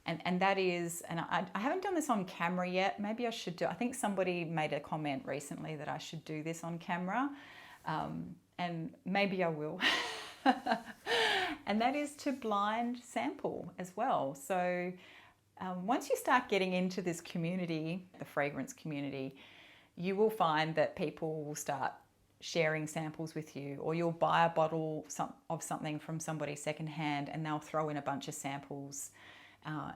And that is, and I haven't done this on camera yet. Maybe I should do. I think somebody made a comment recently that I should do this on camera, and maybe I will. And that is to blind sample as well. So once you start getting into this community, the fragrance community, you will find that people will start sharing samples with you, or you'll buy a bottle of something from somebody secondhand, and they'll throw in a bunch of samples.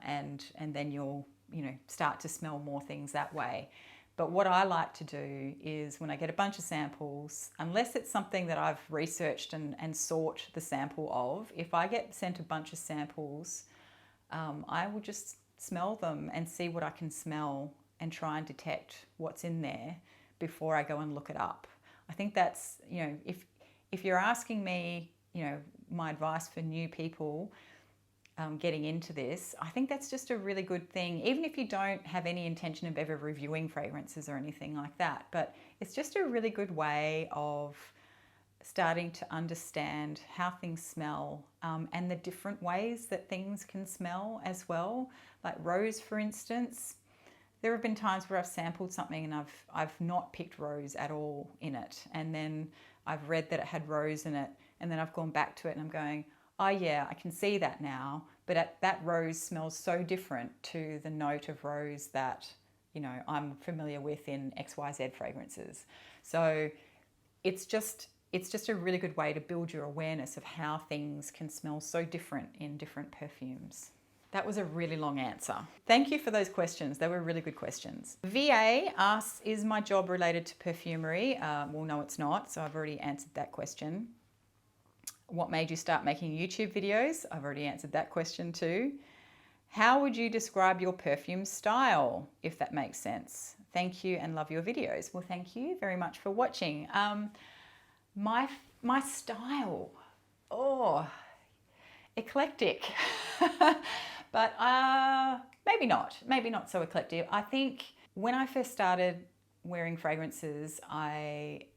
And then you'll, you know, start to smell more things that way. But what I like to do is when I get a bunch of samples, unless it's something that I've researched and sought the sample of, if I get sent a bunch of samples, I will just smell them and see what I can smell and try and detect what's in there before I go and look it up. I think that's, you know, if you're asking me, you know, my advice for new people getting into this, I think that's just a really good thing, even if you don't have any intention of ever reviewing fragrances or anything like that. But it's just a really good way of starting to understand how things smell, and the different ways that things can smell as well. Like rose, for instance. There have been times where I've sampled something and I've not picked rose at all in it, and then I've read that it had rose in it, and then I've gone back to it and I'm going, oh yeah, I can see that now, but that rose smells so different to the note of rose that, you know, I'm familiar with in XYZ fragrances. So it's just a really good way to build your awareness of how things can smell so different in different perfumes. That was a really long answer. Thank you for those questions. They were really good questions. VA asks, is my job related to perfumery? Well, no, it's not. So I've already answered that question. What made you start making YouTube videos? I've already answered that question too. How would you describe your perfume style, if that makes sense? Thank you and love your videos. Well, thank you very much for watching. My style, oh, eclectic, but maybe not so eclectic. I think when I first started wearing fragrances, I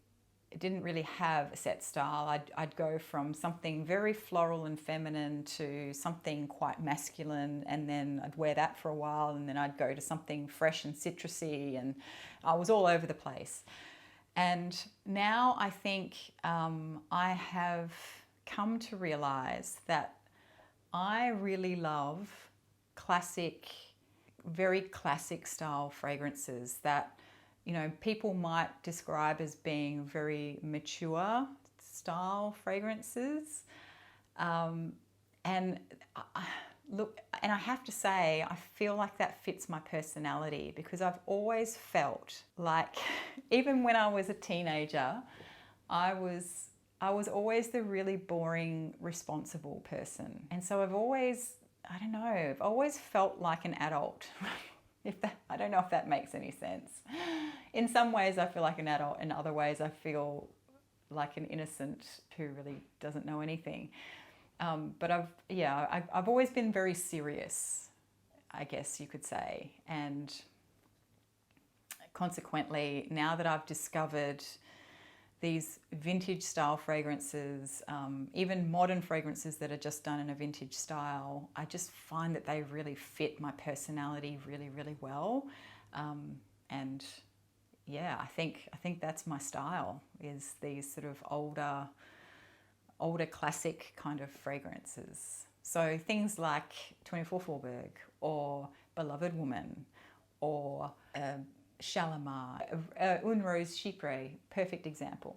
didn't really have a set style. I'd go from something very floral and feminine to something quite masculine, and then I'd wear that for a while, and then I'd go to something fresh and citrusy, and I was all over the place. And now I think I have come to realize that I really love classic, very classic style fragrances that, you know, people might describe as being very mature style fragrances. And look, and I have to say, I feel like that fits my personality, because I've always felt like, even when I was a teenager, I was always the really boring, responsible person. And so I've always felt like an adult. I don't know if that makes any sense. In some ways I feel like an adult, in other ways I feel like an innocent who really doesn't know anything. But I've always been very serious, I guess you could say. And consequently, now that I've discovered these vintage style fragrances, even modern fragrances that are just done in a vintage style, I just find that they really fit my personality really, really well. And yeah, I think that's my style, is these sort of older classic kind of fragrances. So things like 24 Faubourg or Beloved Woman or Shalimar, Une Rose Chypre, perfect example.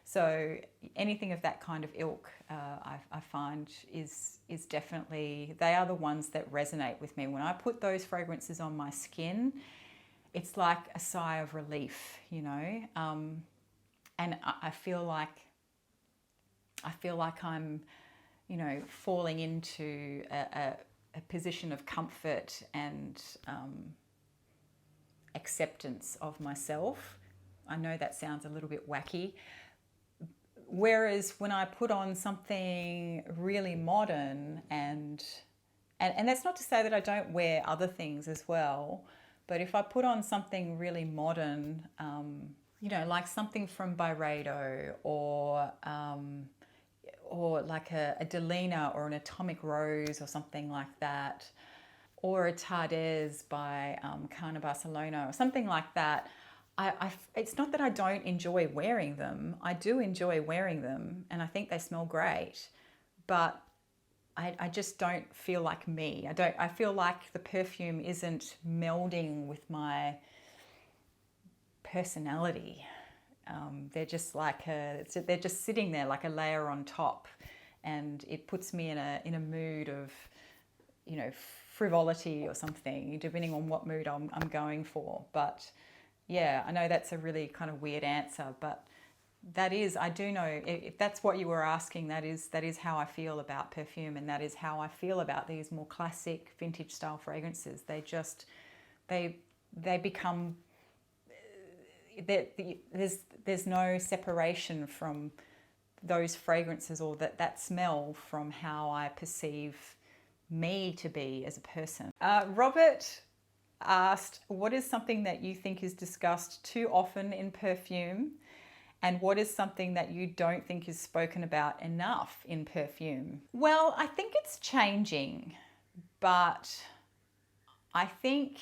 So anything of that kind of ilk, I find is definitely, they are the ones that resonate with me. When I put those fragrances on my skin, it's like a sigh of relief, you know. And I feel like I'm, you know, falling into a position of comfort and acceptance of myself. I know that sounds a little bit wacky. Whereas when I put on something really modern, and that's not to say that I don't wear other things as well, but if I put on something really modern, you know, like something from Byredo or like a Delina or an Atomic Rose or something like that, or a Tardez by Carne Barcelona or something like that, it's not that I don't enjoy wearing them. I do enjoy wearing them, and I think they smell great, but I just don't feel like me. I feel like the perfume isn't melding with my personality. They're just like they're just sitting there like a layer on top, and it puts me in a mood of, you know, frivolity or something, depending on what mood I'm going for. But yeah, I know that's a really kind of weird answer, but that is, I do know, if that's what you were asking, that is how I feel about perfume, and that is how I feel about these more classic vintage style fragrances. They become, there's no separation from those fragrances or that smell from how I perceive me to be as a person. Robert asked, what is something that you think is discussed too often in perfume, and what is something that you don't think is spoken about enough in perfume? Well, I think it's changing, but I think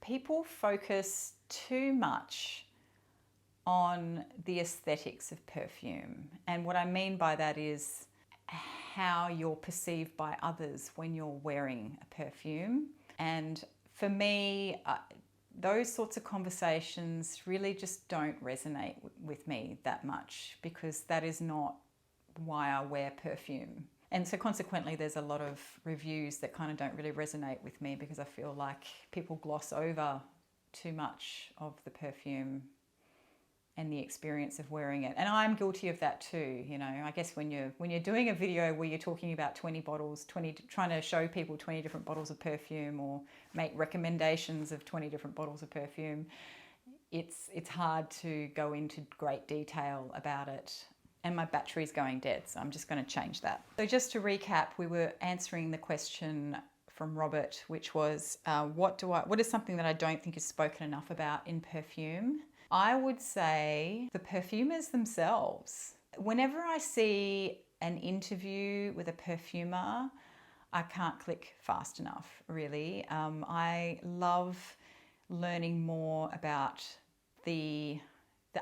people focus too much on the aesthetics of perfume. And what I mean by that is how you're perceived by others when you're wearing a perfume. And for me, those sorts of conversations really just don't resonate with me that much, because that is not why I wear perfume. And so consequently, there's a lot of reviews that kind of don't really resonate with me, because I feel like people gloss over too much of the perfume and the experience of wearing it. And I'm guilty of that too. You know, I guess when you're doing a video where you're talking about 20 bottles, trying to show people 20 different bottles of perfume or make recommendations of 20 different bottles of perfume, it's hard to go into great detail about it. And my battery's going dead, so I'm just going to change that. So just to recap, we were answering the question from Robert, which was, what is something that I don't think is spoken enough about in perfume? I would say the perfumers themselves. Whenever I see an interview with a perfumer, I can't click fast enough, really. I love learning more about the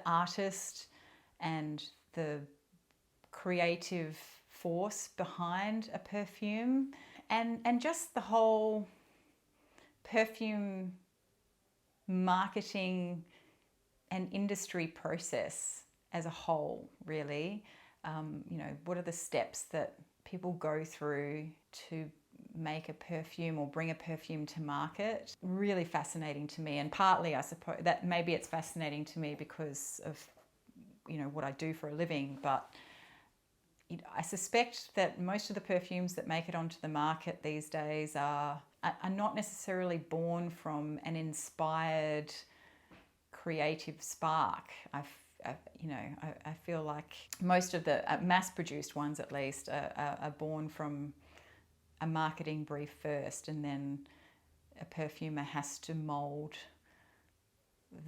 artist and the creative force behind a perfume, and just the whole perfume marketing and industry process as a whole, really. You know, what are the steps that people go through to make a perfume or bring a perfume to market? Really fascinating to me. And partly, I suppose, that maybe it's fascinating to me because of, you know, what I do for a living, but I suspect that most of the perfumes that make it onto the market these days are not necessarily born from an inspired creative spark. I feel like most of the mass-produced ones, at least, are born from a marketing brief first, and then a perfumer has to mold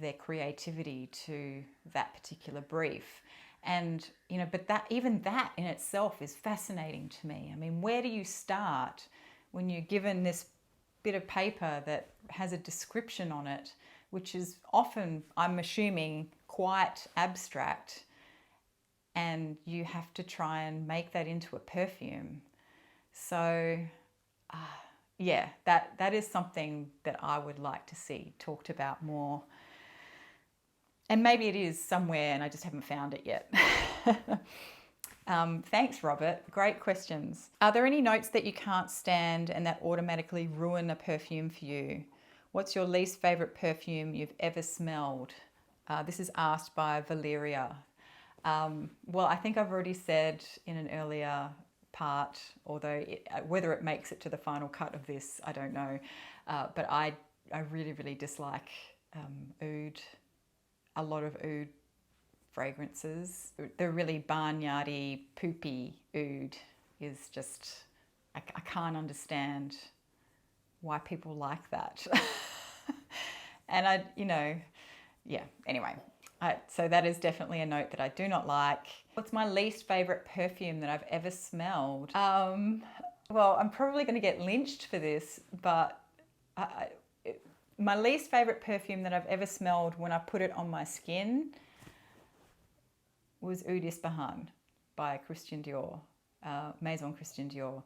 their creativity to that particular brief. And, you know, but even that in itself is fascinating to me. I mean, where do you start when you're given this bit of paper that has a description on it, which is often, I'm assuming, quite abstract, and you have to try and make that into a perfume? So, yeah, that is something that I would like to see talked about more. And maybe it is somewhere and I just haven't found it yet. Thanks, Robert. Great questions. Are there any notes that you can't stand and that automatically ruin a perfume for you? What's your least favorite perfume you've ever smelled? This is asked by Valeria. Well, I think I've already said in an earlier part, although whether it makes it to the final cut of this, I don't know. But I really, really dislike oud. A lot of oud fragrances. The really barnyardy, poopy oud is just, I can't understand why people like that. And anyway. So that is definitely a note that I do not like. What's my least favorite perfume that I've ever smelled? Well, I'm probably going to get lynched for this, but my least favorite perfume that I've ever smelled when I put it on my skin was Oud Ispahan by Christian Dior, Maison Christian Dior.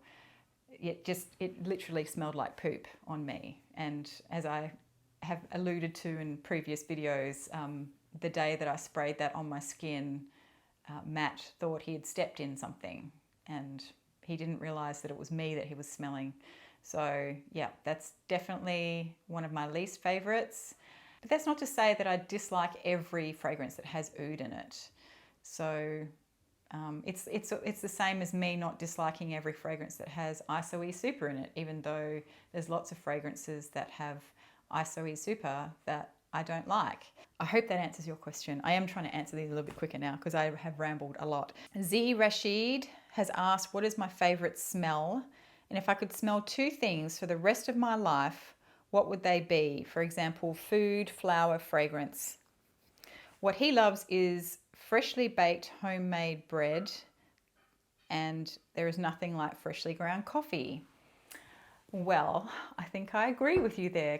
It literally smelled like poop on me. And as I have alluded to in previous videos, the day that I sprayed that on my skin, Matt thought he had stepped in something, and he didn't realize that it was me that he was smelling. So yeah, that's definitely one of my least favorites. But that's not to say that I dislike every fragrance that has oud in it. So it's the same as me not disliking every fragrance that has ISO-E Super in it, even though there's lots of fragrances that have ISO-E Super that I don't like. I hope that answers your question. I am trying to answer these a little bit quicker now because I have rambled a lot. Z Rashid has asked, what is my favorite smell? And if I could smell two things for the rest of my life, what would they be? For example, food, flower, fragrance. What he loves is freshly baked homemade bread, and there is nothing like freshly ground coffee. Well, I think I agree with you there.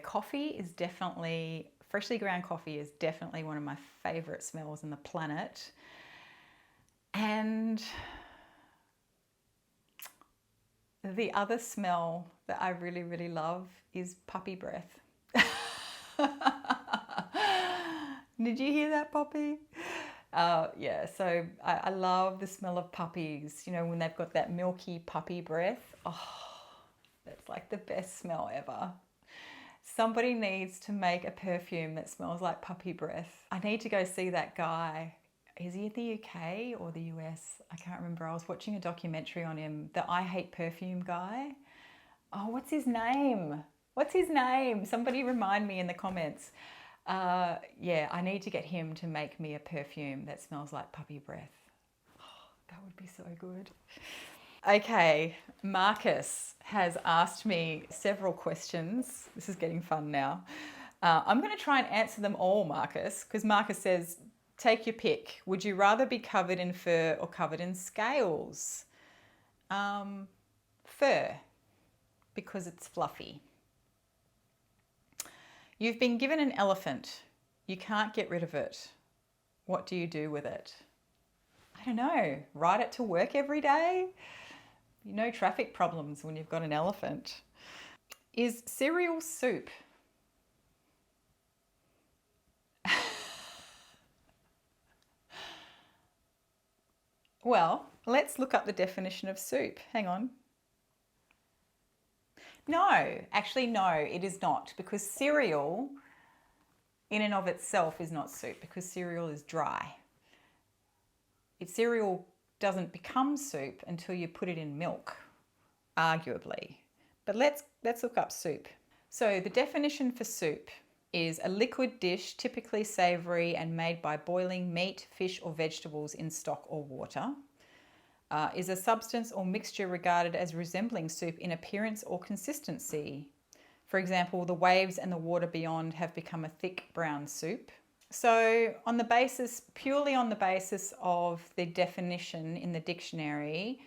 Freshly ground coffee is definitely one of my favorite smells on the planet. And the other smell that I really, really love is puppy breath. Did you hear that, Poppy? Yeah, so I love the smell of puppies, you know, when they've got that milky puppy breath. Oh, that's like the best smell ever. Somebody needs to make a perfume that smells like puppy breath. I need to go see that guy. Is he in the UK or the US? I can't remember. I was watching a documentary on him, the I Hate Perfume guy. Oh, what's his name? What's his name? Somebody remind me in the comments. Yeah, I need to get him to make me a perfume that smells like puppy breath. Oh, that would be so good. Okay, Marcus has asked me several questions. This is getting fun now. I'm going to try and answer them all, Marcus, because Marcus says, take your pick. Would you rather be covered in fur or covered in scales? Fur, because it's fluffy. You've been given an elephant. You can't get rid of it. What do you do with it? I don't know. Ride it to work every day? No traffic problems when you've got an elephant. Is cereal soup? Well, let's look up the definition of soup. Hang on. No, actually no, it is not, because cereal in and of itself is not soup, because cereal is dry. Cereal doesn't become soup until you put it in milk, arguably. But let's look up soup. So the definition for soup is a liquid dish, typically savoury and made by boiling meat, fish or vegetables in stock or water. Is a substance or mixture regarded as resembling soup in appearance or consistency. For example, the waves and the water beyond have become a thick brown soup. So purely on the basis of the definition in the dictionary,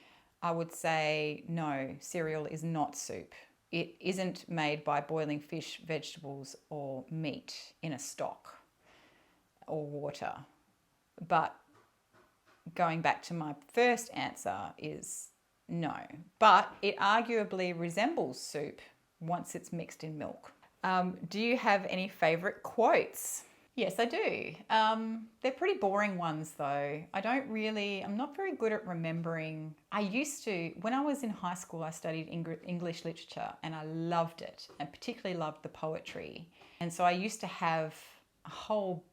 I would say no, cereal is not soup. It isn't made by boiling fish, vegetables or meat in a stock or water. But going back to my first answer is no. But it arguably resembles soup once it's mixed in milk. Do you have any favourite quotes? Yes, I do. They're pretty boring ones though. I'm not very good at remembering. When I was in high school, I studied English literature and I loved it, and particularly loved the poetry. And so I used to have a whole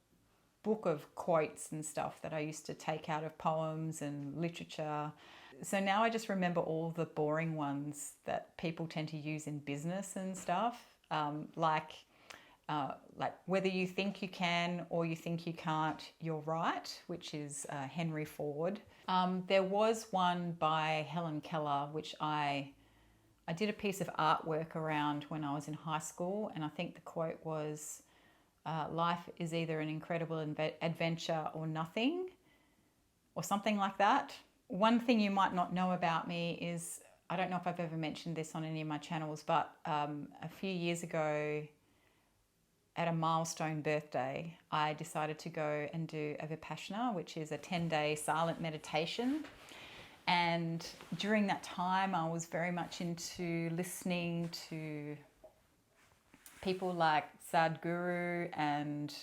book of quotes and stuff that I used to take out of poems and literature. So now I just remember all the boring ones that people tend to use in business and stuff, like whether you think you can or you think you can't, you're right, which is Henry Ford. There was one by Helen Keller, which I did a piece of artwork around when I was in high school, and I think the quote was, life is either an incredible adventure or nothing, or something like that. One thing you might not know about me is, I don't know if I've ever mentioned this on any of my channels, but a few years ago at a milestone birthday, I decided to go and do a Vipassana, which is a 10-day silent meditation. And during that time, I was very much into listening to people like Sadhguru and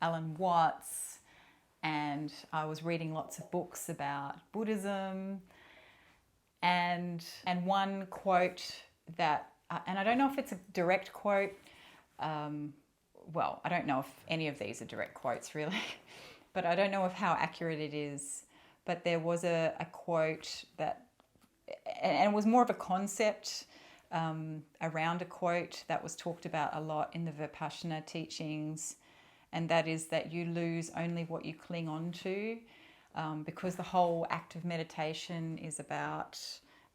Alan Watts, and I was reading lots of books about Buddhism, and one quote that, and I don't know if it's a direct quote, well, I don't know if any of these are direct quotes really, but I don't know if how accurate it is, but there was a quote that, and it was more of a concept around a quote that was talked about a lot in the Vipassana teachings, and that is that you lose only what you cling on to, because the whole act of meditation is about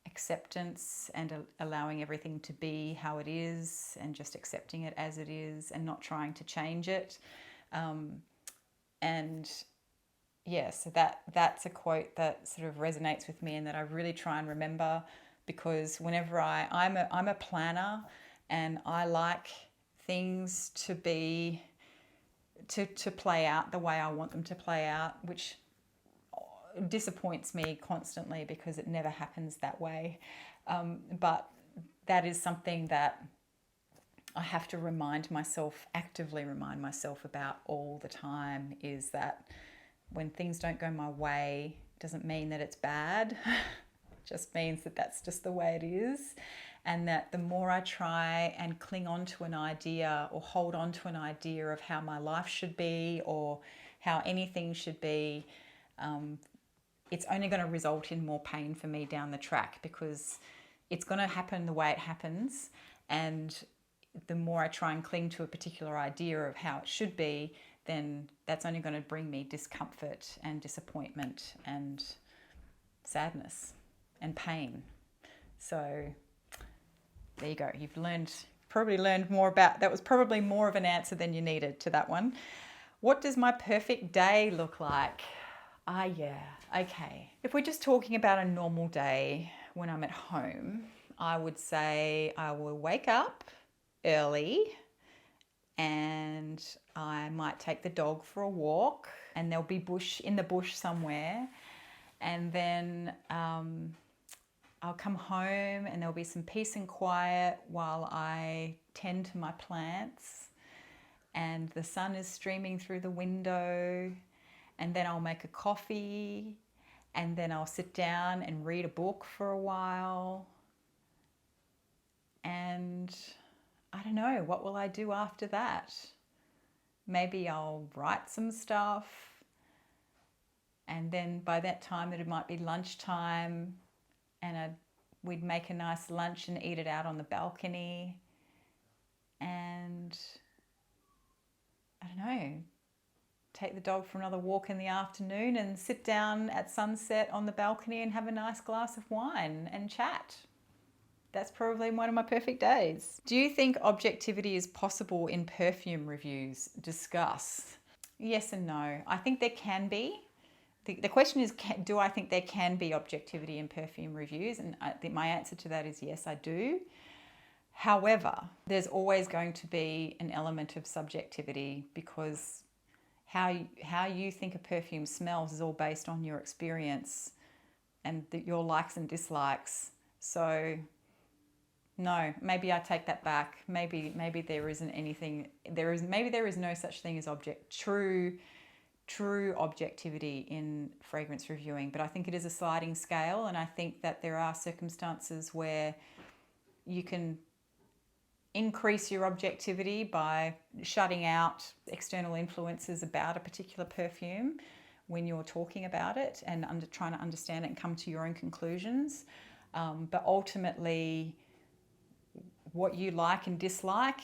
acceptance and allowing everything to be how it is and just accepting it as it is and not trying to change it. And yeah, so that's a quote that sort of resonates with me and that I really try and remember, because whenever I'm a planner and I like things to play out the way I want them to play out, which disappoints me constantly because it never happens that way. But that is something that I have to actively remind myself about all the time, is that when things don't go my way, doesn't mean that it's bad. just means that that's just the way it is. And that the more I try and cling on to an idea or hold on to an idea of how my life should be or how anything should be, it's only going to result in more pain for me down the track, because it's going to happen the way it happens. And the more I try and cling to a particular idea of how it should be, then that's only going to bring me discomfort and disappointment and sadness and pain. So there you go. You've probably learned more about, that was probably more of an answer than you needed to that one. What does my perfect day look like? Yeah, okay. If we're just talking about a normal day when I'm at home, I would say I will wake up early and I might take the dog for a walk, and there'll be in the bush somewhere. And then I'll come home and there'll be some peace and quiet while I tend to my plants, and the sun is streaming through the window. And then I'll make a coffee, and then I'll sit down and read a book for a while. And I don't know, what will I do after that? Maybe I'll write some stuff, and then by that time it might be lunchtime, and we'd make a nice lunch and eat it out on the balcony. And I don't know, take the dog for another walk in the afternoon and sit down at sunset on the balcony and have a nice glass of wine and chat. That's probably one of my perfect days. Do you think objectivity is possible in perfume reviews? Discuss. Yes and no. I think there can be. The question is, do I think there can be objectivity in perfume reviews? And I think my answer to that is yes, I do. However, there's always going to be an element of subjectivity, because how you think a perfume smells is all based on your experience and your likes and dislikes. So no, maybe I take that back. Maybe there isn't anything. Maybe there is no such thing as true objectivity in fragrance reviewing. But I think it is a sliding scale, and I think that there are circumstances where you can increase your objectivity by shutting out external influences about a particular perfume when you're talking about it and trying to understand it and come to your own conclusions. But ultimately, what you like and dislike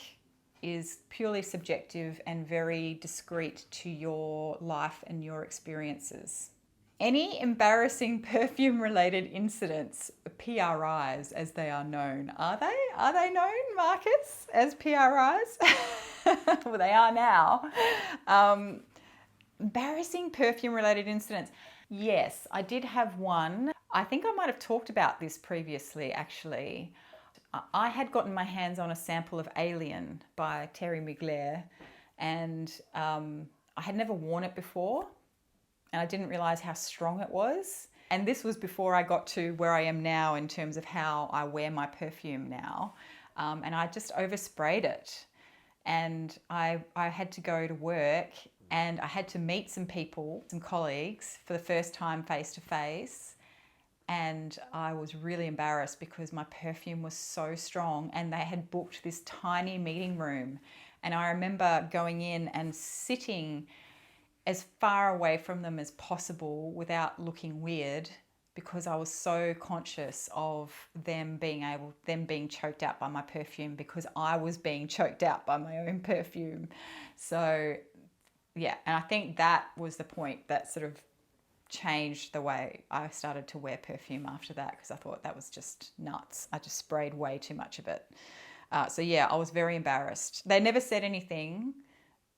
is purely subjective and very discrete to your life and your experiences. Any embarrassing perfume-related incidents, PRIs as they are known, are they known, Marcus, as PRIs? Well, they are now. Embarrassing perfume-related incidents. Yes, I did have one. I think I might have talked about this previously, actually. I had gotten my hands on a sample of Alien by Terry Mugler, and I had never worn it before. And I didn't realize how strong it was. And this was before I got to where I am now in terms of how I wear my perfume now. And I just oversprayed it. And I had to go to work, and I had to meet some people, some colleagues, for the first time face to face. And I was really embarrassed because my perfume was so strong, and they had booked this tiny meeting room. And I remember going in and sitting as far away from them as possible without looking weird, because I was so conscious of them being choked out by my perfume, because I was being choked out by my own perfume. So yeah, and I think that was the point that sort of changed the way I started to wear perfume after that, because I thought that was just nuts. I just sprayed way too much of it. So yeah, I was very embarrassed. They never said anything,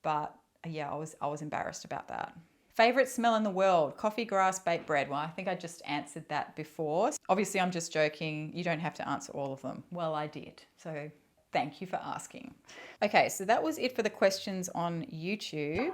but yeah, I was embarrassed about that. Favorite smell in the world? Coffee, grass, baked bread. Well, I think I just answered that before. Obviously, I'm just joking. You don't have to answer all of them. Well, I did. So thank you for asking. Okay, so that was it for the questions on YouTube.